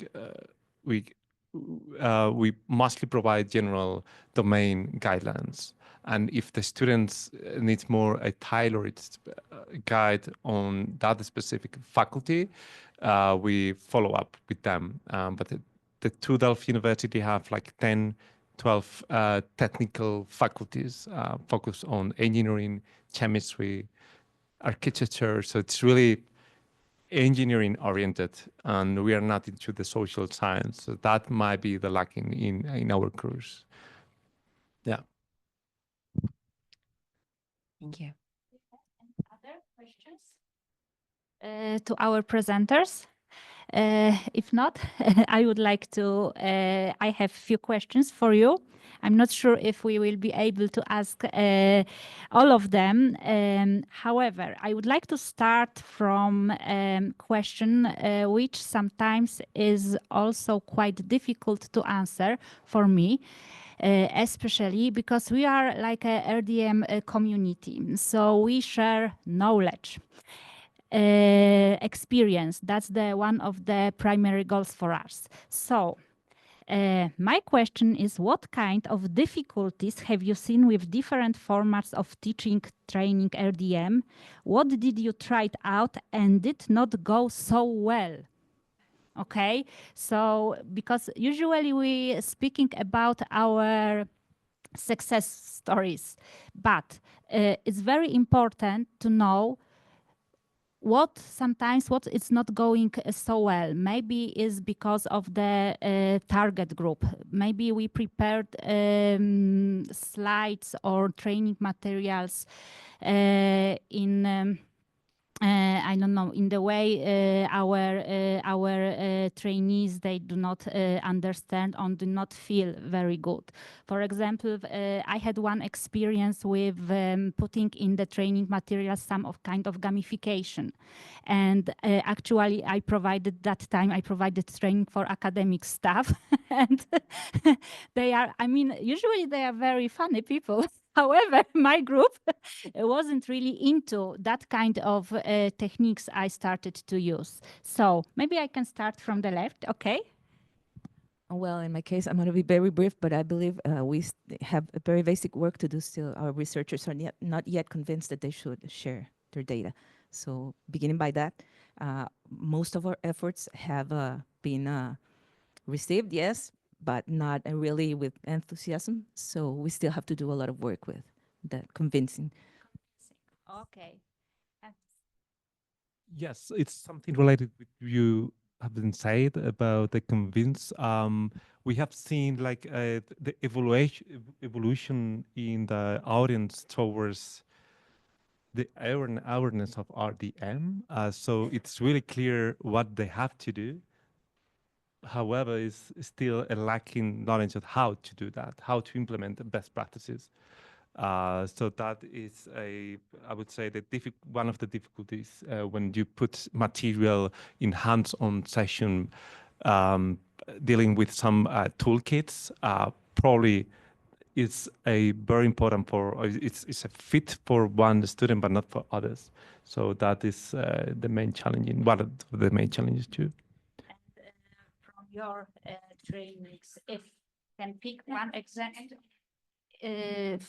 D: mostly provide general domain guidelines. And if the students need more a tailored guide on that specific faculty, we follow up with them. But the two Delft University have like 10, 12 technical faculties focused on engineering, chemistry, architecture. So it's really engineering oriented, and we are not into the social science. So that might be the lacking in our course. Yeah.
E: Thank you.
B: Other questions to our presenters? If not, I would like to, I have a few questions for you. I'm not sure if we will be able to ask all of them. However, I would like to start from a question which sometimes is also quite difficult to answer for me. Especially because we are like a RDM community, so we share knowledge. Experience. That's one of the primary goals for us. So my question is, what kind of difficulties have you seen with different formats of teaching, training RDM? What did you try out and did not go so well? Okay, so because usually we speaking about our success stories, but it's very important to know what it's not going so well. Maybe is because of the target group. Maybe we prepared slides or training materials in I don't know, in the way our trainees, they do not understand or do not feel very good. For example, I had one experience with putting in the training materials some kind of gamification. And actually, I provided training for academic staff. And they are, I mean, usually they are very funny people. However, my group wasn't really into that kind of techniques I started to use. So maybe I can start from the left, okay?
I: Well, in my case, I'm going to be very brief, but I believe we have a very basic work to do still. Our researchers are not yet convinced that they should share their data. So beginning by that, most of our efforts have been received, yes, but not really with enthusiasm. So we still have to do a lot of work with that convincing.
B: Okay.
D: Yes, it's something related with you have been said about the convince. We have seen like the evolution in the audience towards the awareness of RDM. So it's really clear what they have to do. However, is still a lacking knowledge of how to do that, how to implement the best practices. So that is I would say, one of the difficulties when you put material in hands-on session, dealing with some toolkits, probably it's a very important it's a fit for one student, but not for others. So that is the main challenge, one of the main challenges too.
B: And from your trainings, if can pick one example.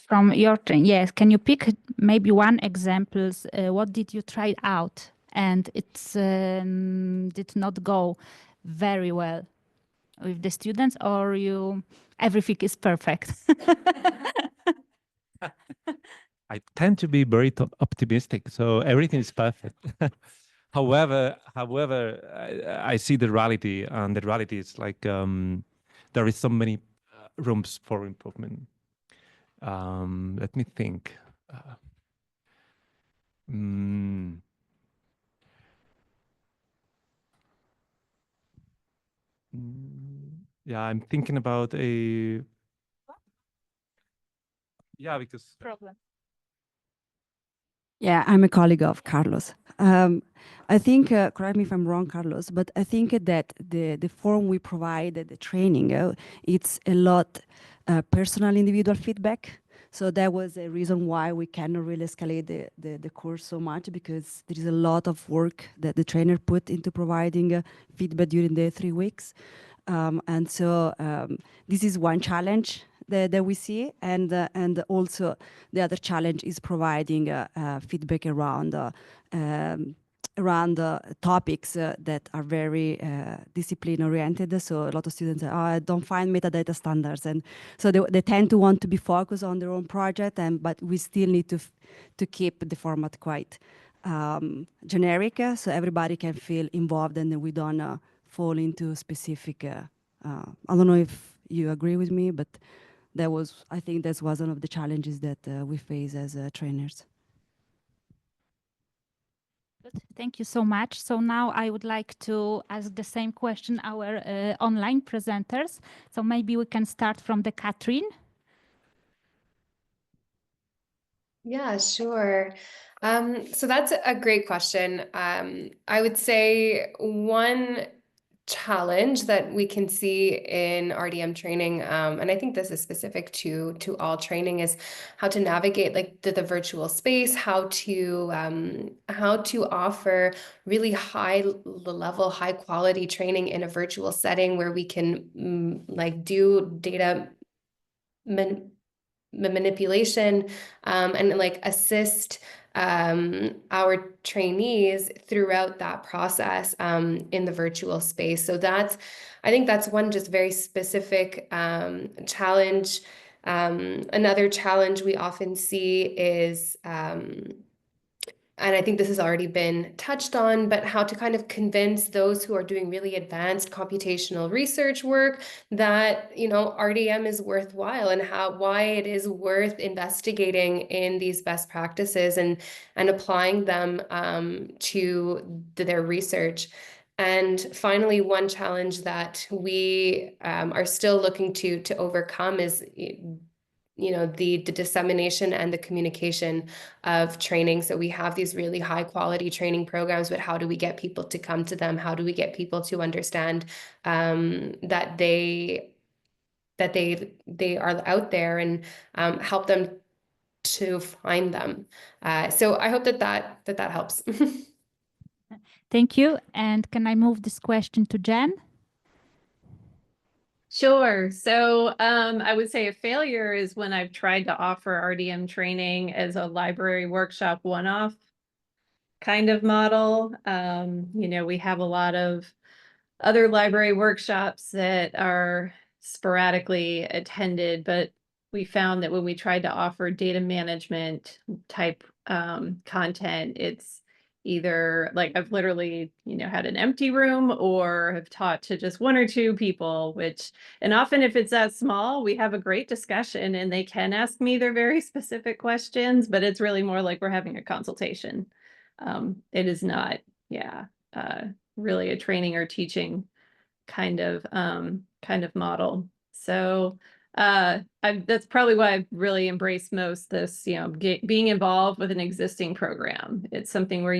B: From your training, yes, can you pick maybe one examples? What did you try out and it did not go very well? with the students, or everything is perfect?
D: I tend to be very optimistic, so everything is perfect. However, I see the reality, and the reality is like there is so many rooms for improvement. Let me think. Yeah, I'm thinking about a. Yeah, because.
B: Problem.
J: Yeah, I'm a colleague of Carlos. I think, correct me if I'm wrong, Carlos, but I think that the form we provide, the training, it's a lot personal individual feedback. So that was a reason why we cannot really escalate the course so much, because there is a lot of work that the trainer put into providing feedback during the 3 weeks. And so this is one challenge that we see, and also the other challenge is providing feedback around topics that are very discipline oriented. So a lot of students say, "Oh, I don't find metadata standards," and so they tend to want to be focused on their own project, but we still need to keep the format quite generic, so everybody can feel involved, and we don't fall into specific. I don't know if you agree with me, but I think that was one of the challenges that we face as trainers.
B: Good. Thank you so much. So now I would like to ask the same question our online presenters. So maybe we can start from the Catherine.
H: Yeah, sure. So that's a great question. I would say one challenge that we can see in RDM training, and I think this is specific to all training, is how to navigate like the virtual space, how to offer really high level, high quality training in a virtual setting where we can like do data manipulation and like assist our trainees throughout that process in the virtual space. So I think that's one just very specific challenge. Another challenge we often see is and I think this has already been touched on, but how to kind of convince those who are doing really advanced computational research work that, RDM is worthwhile, and why it is worth investigating in these best practices and applying them to their research. And finally, one challenge that we are still looking to overcome is the dissemination and the communication of training. So we have these really high quality training programs, but how do we get people to come to them? How do we get people to understand that they are out there, and help them to find them? So I hope that helps.
B: Thank you. And can I move this question to Jen?
F: Sure. So I would say a failure is when I've tried to offer RDM training as a library workshop one-off kind of model. We have a lot of other library workshops that are sporadically attended, but we found that when we tried to offer data management type content, it's either like I've literally, had an empty room or have taught to just 1 or 2 people, and often if it's that small, we have a great discussion and they can ask me their very specific questions, but it's really more like we're having a consultation. It is not, really a training or teaching kind of model. So that's probably why I've really embraced most this, being involved with an existing program. It's something where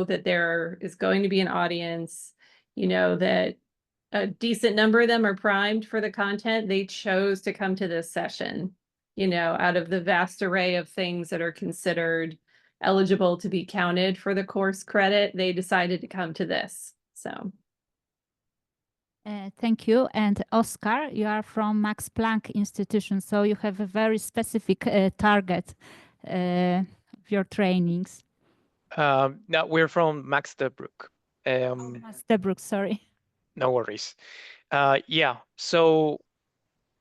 F: that there is going to be an audience, that a decent number of them are primed for the content. They chose to come to this session, out of the vast array of things that are considered eligible to be counted for the course credit, they decided to come to this. So.
B: Thank you. And Oscar, you are from Max Planck Institution, so you have a very specific target of your trainings.
G: No, we're from Max de Broek.
B: Max de Broek, sorry.
G: No worries. Yeah, so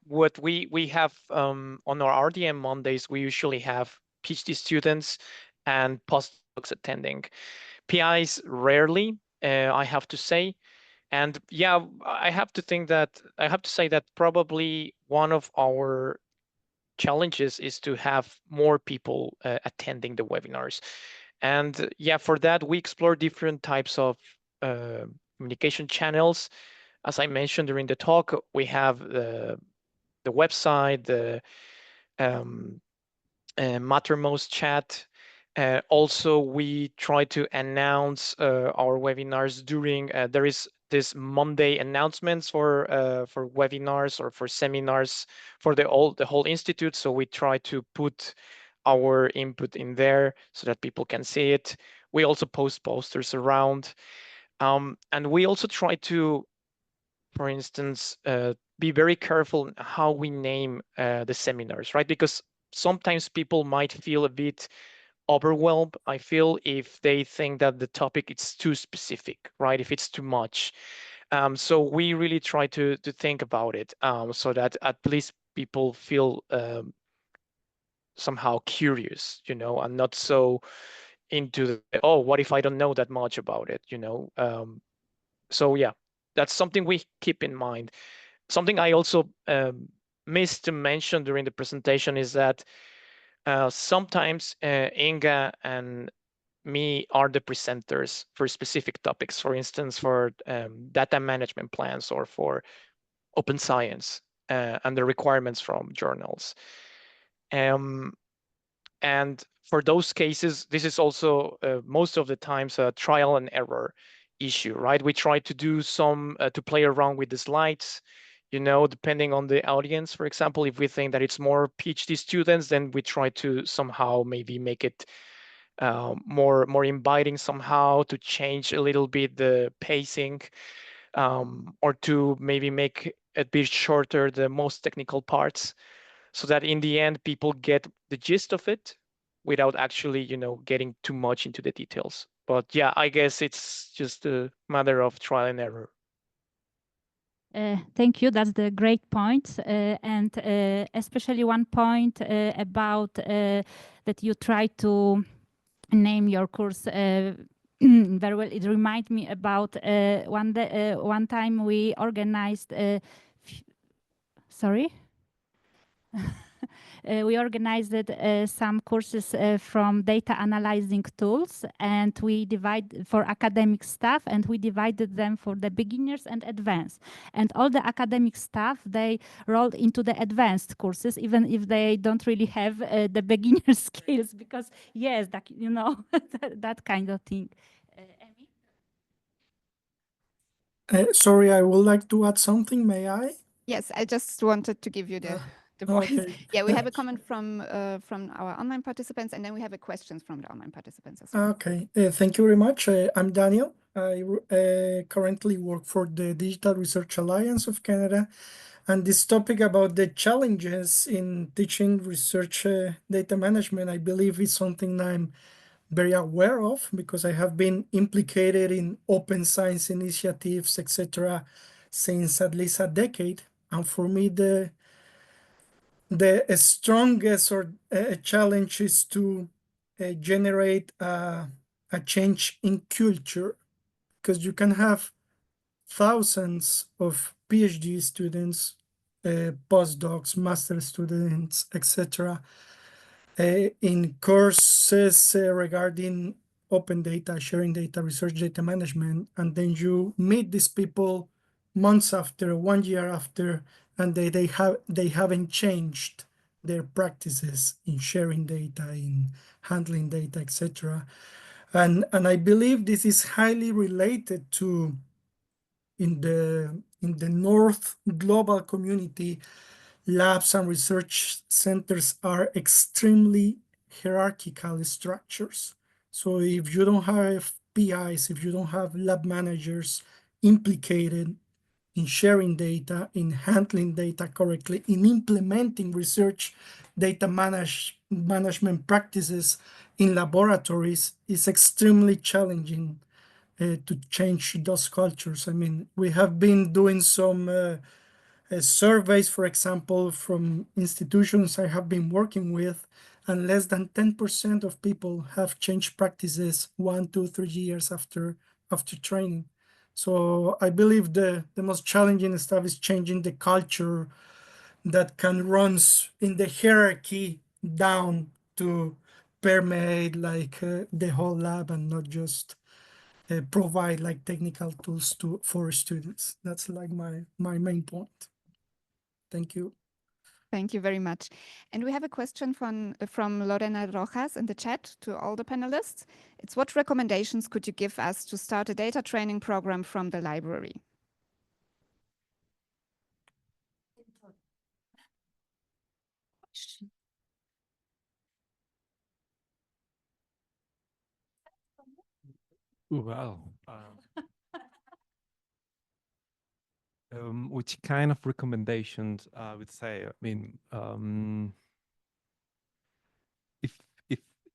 G: what we have on our RDM Mondays, we usually have PhD students and postdocs attending. PIs rarely, I have to say. And yeah, I have to say that probably one of our challenges is to have more people attending the webinars. And yeah, for that, we explore different types of communication channels. As I mentioned during the talk, we have the website, the um, Mattermost chat. Also, we try to announce our webinars during. There is this Monday announcements for webinars or for seminars for the whole institute. So we try to put our input in there so that people can see it. We also post posters around, and we also try to, for instance, be very careful how we name the seminars, right? Because sometimes people might feel a bit overwhelmed, I feel, if they think that the topic is too specific, right? If it's too much. So we really try to think about it so that at least people feel somehow curious, and not so into oh, what if I don't know that much about it, So yeah, that's something we keep in mind. Something I also missed to mention during the presentation is that sometimes Inga and me are the presenters for specific topics, for instance, for data management plans or for open science and the requirements from journals. And for those cases, this is also most of the times a trial and error issue, right? We try to do some to play around with the slides, depending on the audience. For example, if we think that it's more PhD students, then we try to somehow maybe make it more inviting somehow, to change a little bit the pacing, or to maybe make a bit shorter the most technical parts, so that in the end people get the gist of it without actually, getting too much into the details. But yeah, I guess it's just a matter of trial and error.
B: Thank you. That's the great point. And especially one point about that you try to name your course very well. It reminds me about one time we organized. Sorry. We organized some courses from data analyzing tools, and we divide for academic staff, and we divided them for the beginners and advanced. And all the academic staff, they rolled into the advanced courses, even if they don't really have the beginner skills, because yes, that, that kind of thing. Emmy?
K: Sorry, I would like to add something. May I?
C: Yes, I just wanted to give you the voice.
K: Okay.
C: Yeah, we have a comment from our online participants, and then we have a questions from the online participants as well.
K: Okay, thank you very much. I'm Daniel. I currently work for the Digital Research Alliance of Canada, and this topic about the challenges in teaching research data management, I believe, is something I'm very aware of, because I have been implicated in open science initiatives, etc., since at least a decade. And for me, the strongest challenge is to generate a change in culture, because you can have thousands of PhD students, postdocs, master students, etc., in courses regarding open data, sharing data, research data management, and then you meet these people months after, 1 year after, and they haven't changed their practices in sharing data, in handling data, etc. And I believe this is highly related to in the North global community. Labs and research centers are extremely hierarchical structures. So if you don't have PIs, if you don't have lab managers implicated in sharing data, in handling data correctly, in implementing research data management practices in laboratories, is extremely challenging to change those cultures. I mean, we have been doing some surveys, for example, from institutions I have been working with, and less than 10% of people have changed practices 1, 2, 3 years after training. So I believe the most challenging stuff is changing the culture that can runs in the hierarchy down to permeate like the whole lab and not just provide like technical tools for students. That's like my main point. Thank you.
C: Thank you very much. And we have a question from Lorena Rojas in the chat to all the panelists. It's what recommendations could you give us to start a data training program from the library?
D: Well, which kind of recommendations I would say? I mean,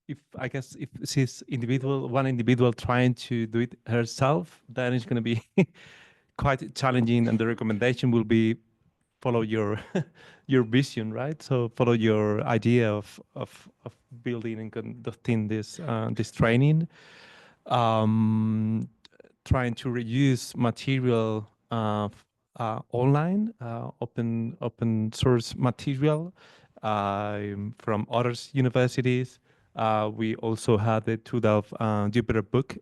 D: if I guess if she's one individual trying to do it herself, then it's going to be quite challenging, and the recommendation will be follow your your vision, right? So follow your idea of building and conducting this training. Trying to reuse material online, open source material from other universities. We also have the 12 Jupyter book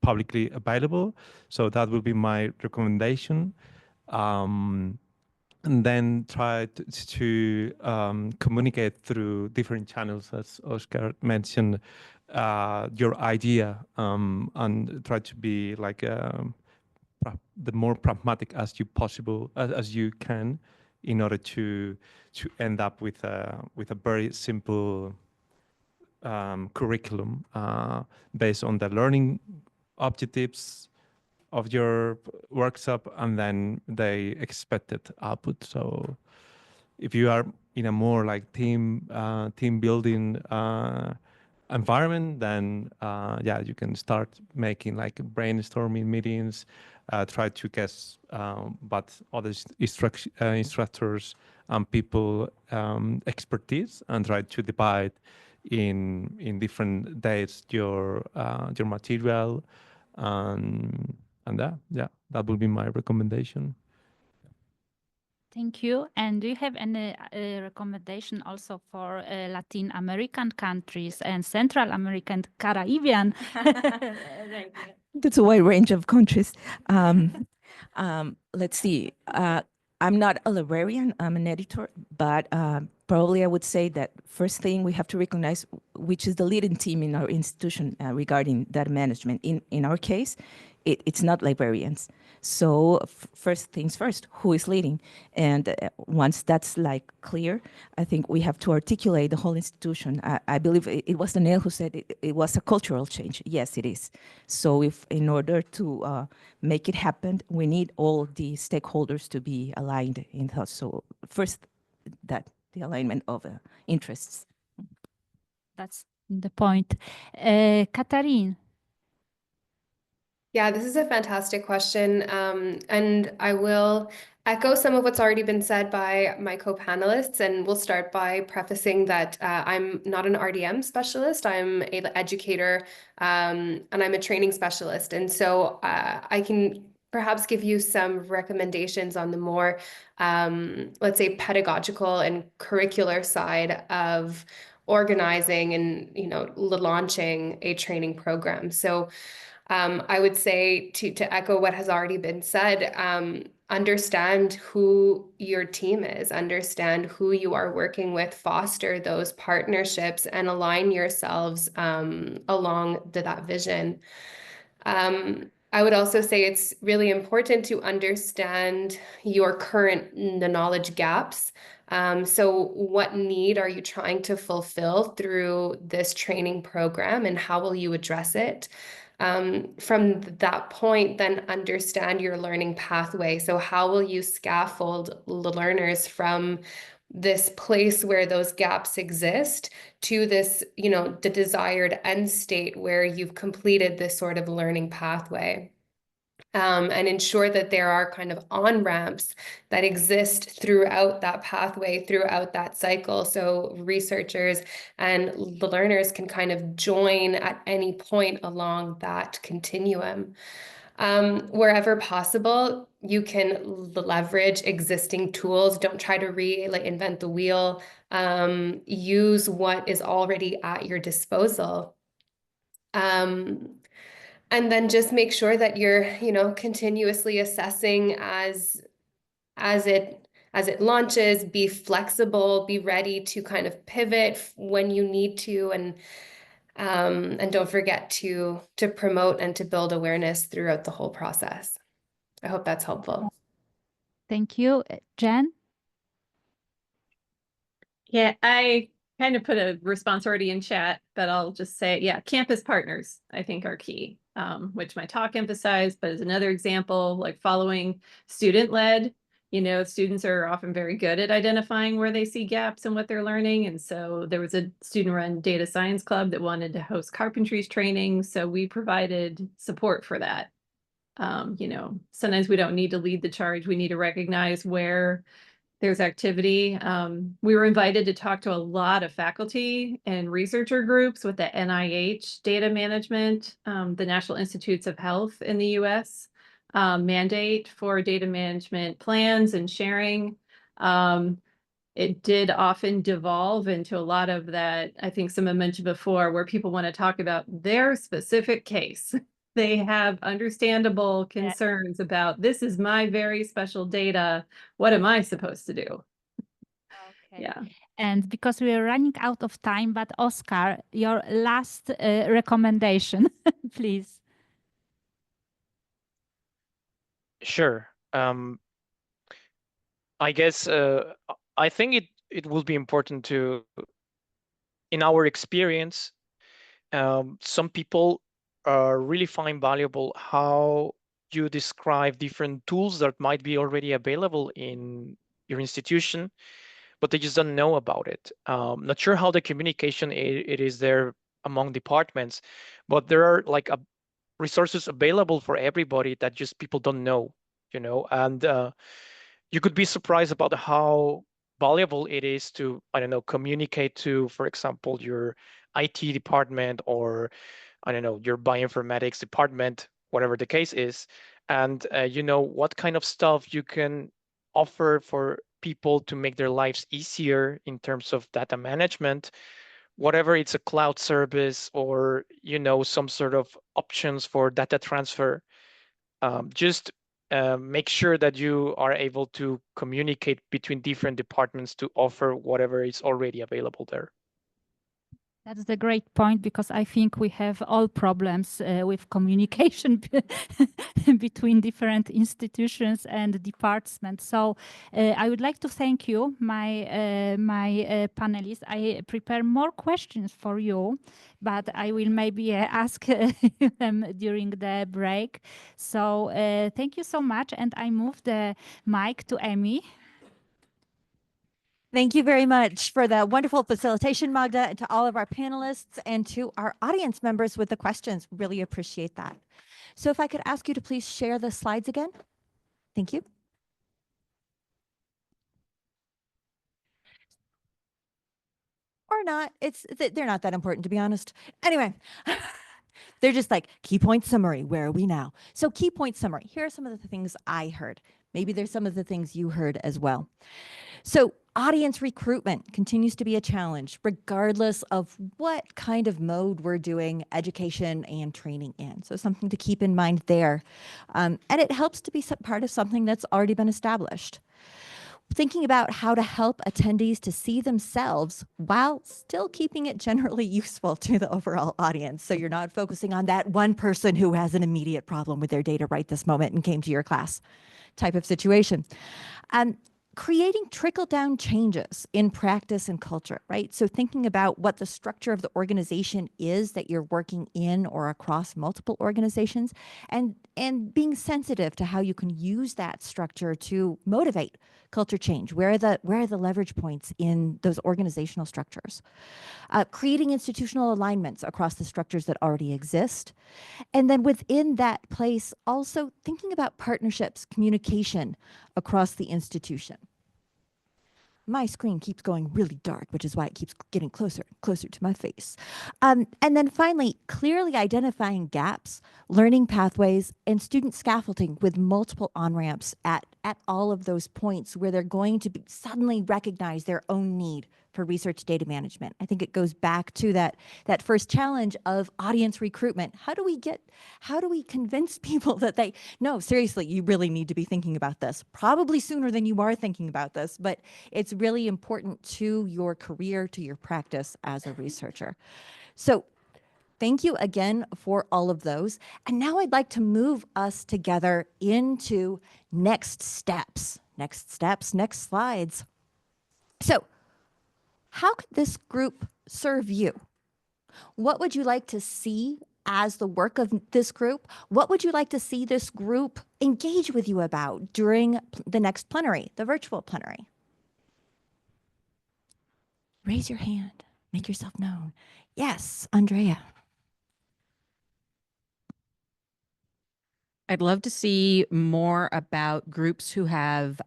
D: publicly available, so that will be my recommendation. And then try to communicate through different channels, as Oscar mentioned, your idea, and try to be like the more pragmatic as you can, in order to end up with a very simple curriculum based on the learning objectives of your workshop and then the expected output. So if you are in a more like team building environment, then yeah, you can start making like brainstorming meetings, try to guess what other instructors and people expertise, and try to divide in different days your material, and that would be my recommendation.
B: Thank you. And do you have any recommendation also for Latin American countries and Central American, Caribbean?
I: That's a wide range of countries. Let's see. I'm not a librarian, I'm an editor, but probably I would say that first thing we have to recognize which is the leading team in our institution regarding data management. In our case, it's not librarians. So first things first, who is leading? And once that's like clear, I think we have to articulate the whole institution. I believe it was Daniel who said it was a cultural change. Yes, it is. So if in order to make it happen, we need all the stakeholders to be aligned in thought. So first, the alignment of interests.
B: That's the point. Katarine.
H: Yeah, this is a fantastic question. And I will echo some of what's already been said by my co-panelists. And we'll start by prefacing that I'm not an RDM specialist. I'm an educator, and I'm a training specialist. And so I can perhaps give you some recommendations on the more, let's say, pedagogical and curricular side of organizing and, launching a training program. So I would say to echo what has already been said, understand who your team is, understand who you are working with, foster those partnerships, and align yourselves along that vision. I would also say it's really important to understand your current knowledge gaps. So what need are you trying to fulfill through this training program, and how will you address it? From that point, then understand your learning pathway. So how will you scaffold learners from this place where those gaps exist to this, the desired end state where you've completed this sort of learning pathway. And ensure that there are kind of on-ramps that exist throughout that pathway, throughout that cycle. So researchers and learners can kind of join at any point along that continuum. Wherever possible, you can leverage existing tools. Don't try to reinvent the wheel. Use what is already at your disposal. And then just make sure that you're, continuously assessing as it launches. Be flexible, be ready to kind of pivot when you need to, and don't forget to promote and to build awareness throughout the whole process. I hope that's helpful.
B: Thank you. Jen?
F: Yeah, I kind of put a response already in chat, but I'll just say, yeah, campus partners, I think, are key, which my talk emphasized, but as another example, like following student-led, students are often very good at identifying where they see gaps in what they're learning. And so there was a student-run data science club that wanted to host carpentries training. So we provided support for that. Sometimes we don't need to lead the charge. We need to recognize where there's activity. We were invited to talk to a lot of faculty and researcher groups with the NIH data management, the National Institutes of Health in the US mandate for data management plans and sharing. It did often devolve into a lot of that, I think someone mentioned before, where people want to talk about their specific case. They have understandable concerns about, this is my very special data. What am I supposed to do?
B: Okay.
F: Yeah.
B: And because we are running out of time, but Oscar, your last recommendation, please.
G: Sure. I guess I think it will be important to, in our experience, some people really find valuable how you describe different tools that might be already available in your institution, but they just don't know about it. Not sure how the communication it is there among departments, but there are like resources available for everybody that just people don't know, and you could be surprised about how valuable it is to, I don't know, communicate to, for example, your IT department or, I don't know, your bioinformatics department, whatever the case is, and what kind of stuff you can offer for people to make their lives easier in terms of data management, whatever it's a cloud service or, some sort of options for data transfer. Just make sure that you are able to communicate between different departments to offer whatever is already available there.
B: That's the great point, because I think we have all problems with communication between different institutions and departments. So I would like to thank you, my panelists. I prepare more questions for you, but I will maybe ask them during the break. So thank you so much. And I move the mic to Amy.
A: Thank you very much for the wonderful facilitation, Magda, and to all of our panelists and to our audience members with the questions. Really appreciate that. So if I could ask you to please share the slides again. Thank you. Or not. They're not that important, to be honest. Anyway, they're just like key point summary. Where are we now? So key point summary. Here are some of the things I heard. Maybe there's some of the things you heard as well. So audience recruitment continues to be a challenge, regardless of what kind of mode we're doing education and training in. So something to keep in mind there. And it helps to be part of something that's already been established. Thinking about how to help attendees to see themselves while still keeping it generally useful to the overall audience. So you're not focusing on that one person who has an immediate problem with their data right this moment and came to your class type of situation. creating trickle-down changes in practice and culture, right? So thinking about what the structure of the organization is that you're working in or across multiple organizations, and being sensitive to how you can use that structure to motivate culture change. Where are the leverage points in those organizational structures? Creating institutional alignments across the structures that already exist. And then within that place, also thinking about partnerships, communication across the institution. My screen keeps going really dark, which is why it keeps getting closer and closer to my face. And then finally, clearly identifying gaps, learning pathways, and student scaffolding with multiple on-ramps at all of those points where they're going to suddenly recognize their own need for research data management. I think it goes back to that first challenge of audience recruitment. How do we convince people that no, seriously, you really need to be thinking about this, probably sooner than you are thinking about this, but it's really important to your career, to your practice as a researcher. So thank you again for all of those. And now I'd like to move us together into next steps. Next steps, next slides. So how could this group serve you? What would you like to see as the work of this group? What would you like to see this group engage with you about during the next plenary, the virtual plenary? Raise your hand, make yourself known. Yes, Andrea.
L: I'd love to see more about groups who have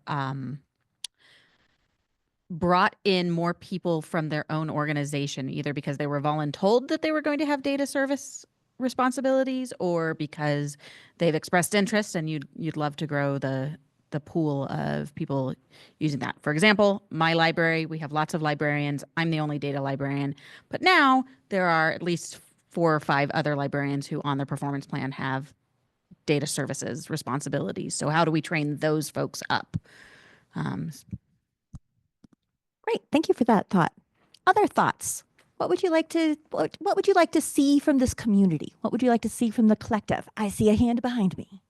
L: brought in more people from their own organization, either because they were voluntold that they were going to have data service responsibilities, or because they've expressed interest and you'd love to grow the pool of people using that. For example, my library, we have lots of librarians. I'm the only data librarian, but now there are at least 4 or 5 other librarians who on their performance plan have data services responsibilities. So how do we train those folks up?
A: Great, thank you for that thought. Other thoughts? What would you like to see from this community? What would you like to see from the collective? I see a hand behind me.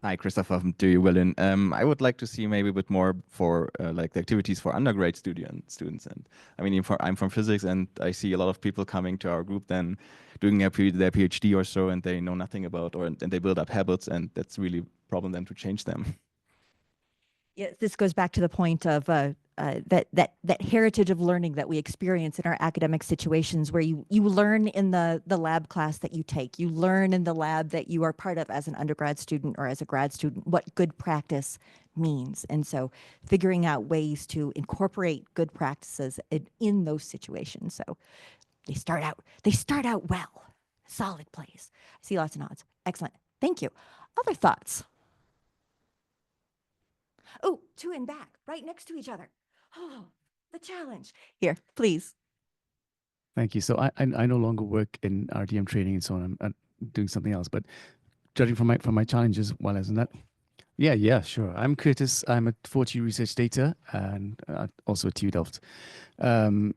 M: Hi, Christopher from TU Berlin. I would like to see maybe a bit more for like the activities for undergrad students. And I mean, I'm from physics, and I see a lot of people coming to our group then doing their PhD or so, and they know nothing about, and they build up habits, and that's really a problem then to change them.
A: Yeah, this goes back to the point of that heritage of learning that we experience in our academic situations, where you learn in the lab class that you take, you learn in the lab that you are part of as an undergrad student or as a grad student what good practice means. And so figuring out ways to incorporate good practices in those situations. So they start out well, solid place. I see lots of nods. Excellent. Thank you. Other thoughts? Oh, 2 in back, right next to each other. Oh, the challenge. Here, please.
N: Thank you. So I no longer work in RDM training and so on. I'm doing something else. But judging from my challenges while I was in that, yeah, sure. I'm Curtis. I'm at 4TU Research Data and also at TU Delft.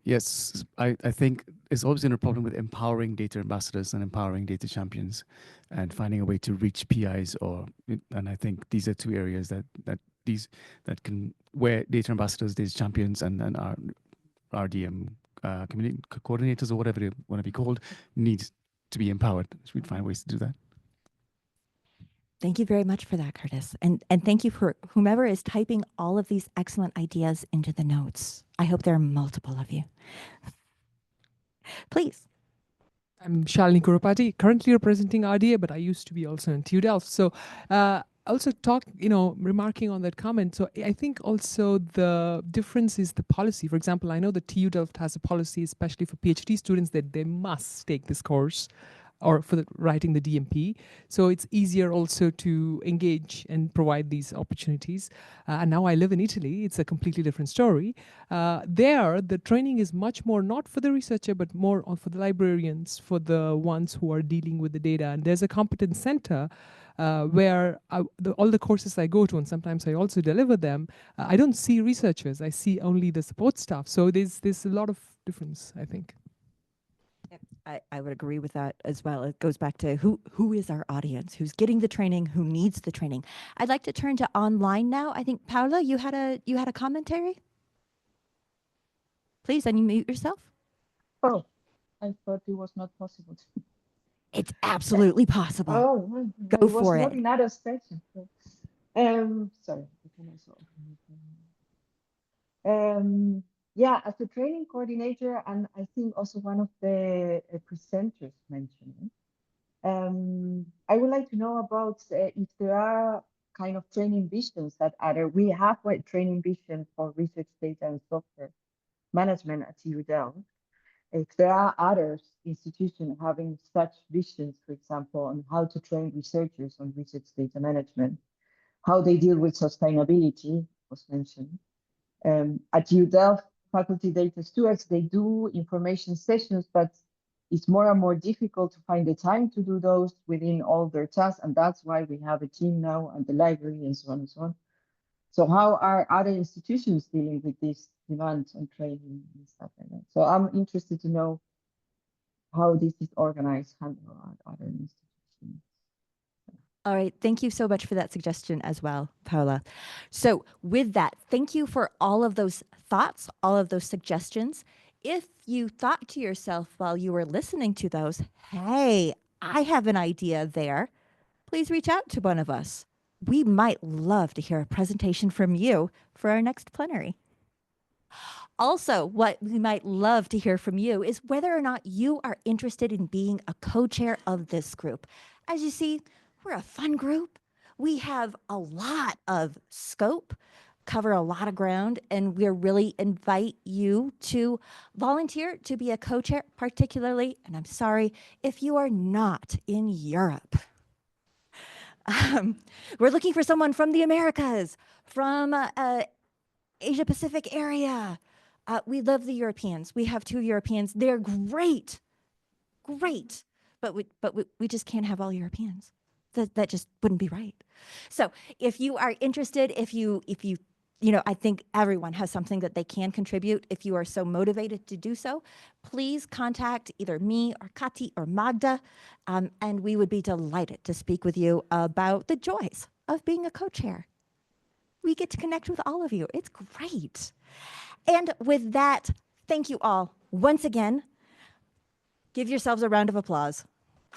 N: Yes, I think it's always been a problem with empowering data ambassadors and empowering data champions, and finding a way to reach PIs. And I think these are 2 areas that can, where data ambassadors, data champions, and our RDM community coordinators, or whatever they want to be called, need to be empowered. So we'd find ways to do that.
A: Thank you very much for that, Curtis. And thank you for whomever is typing all of these excellent ideas into the notes. I hope there are multiple of you. Please.
O: I'm Shalini Kuropati, currently representing RDA, but I used to be also in TU Delft. So also remarking on that comment. So I think also the difference is the policy. For example, I know that TU Delft has a policy, especially for PhD students, that they must take this course, or for writing the DMP. So it's easier also to engage and provide these opportunities. And now I live in Italy. It's a completely different story. There, the training is much more not for the researcher, but more for the librarians, for the ones who are dealing with the data. And there's a competence center where all the courses I go to, and sometimes I also deliver them, I don't see researchers. I see only the support staff. So there's a lot of difference, I think.
A: I would agree with that as well. It goes back to who is our audience, who's getting the training, who needs the training. I'd like to turn to online now. I think Paula, you had a commentary. Please unmute yourself.
P: Oh, I thought it was not possible.
A: It's absolutely possible.
P: Oh,
A: Go
P: it was
A: for
P: not
A: it.
P: in other section. Sorry. Yeah, as a training coordinator, and I think also one of the presenters mentioned, I would like to know about if there are kind of training visions that other, we have a training vision for research data and software management at TU Delft. If there are other institutions having such visions, for example, on how to train researchers on research data management, how they deal with sustainability was mentioned. At TU Delft, faculty data stewards, they do information sessions, but it's more and more difficult to find the time to do those within all their tasks. And that's why we have a team now at the library and so on and so on. So how are other institutions dealing with this demand on training and stuff like that? So I'm interested to know how this is organized, handled at other institutions.
A: All right. Thank you so much for that suggestion as well, Paula. So with that, thank you for all of those thoughts, all of those suggestions. If you thought to yourself while you were listening to those, hey, I have an idea there, please reach out to one of us. We might love to hear a presentation from you for our next plenary. Also, what we might love to hear from you is whether or not you are interested in being a co-chair of this group. As you see, we're a fun group. We have a lot of scope, cover a lot of ground, and we really invite you to volunteer to be a co-chair, particularly, and I'm sorry, if you are not in Europe. We're looking for someone from the Americas, from Asia Pacific area. We love the Europeans. We have 2 Europeans. They're great, but we just can't have all Europeans. That just wouldn't be right. So if you are interested, if you I think everyone has something that they can contribute. If you are so motivated to do so, please contact either me or Kati or Magda, and we would be delighted to speak with you about the joys of being a co-chair. We get to connect with all of you. It's great. And with that, thank you all once again. Give yourselves a round of applause.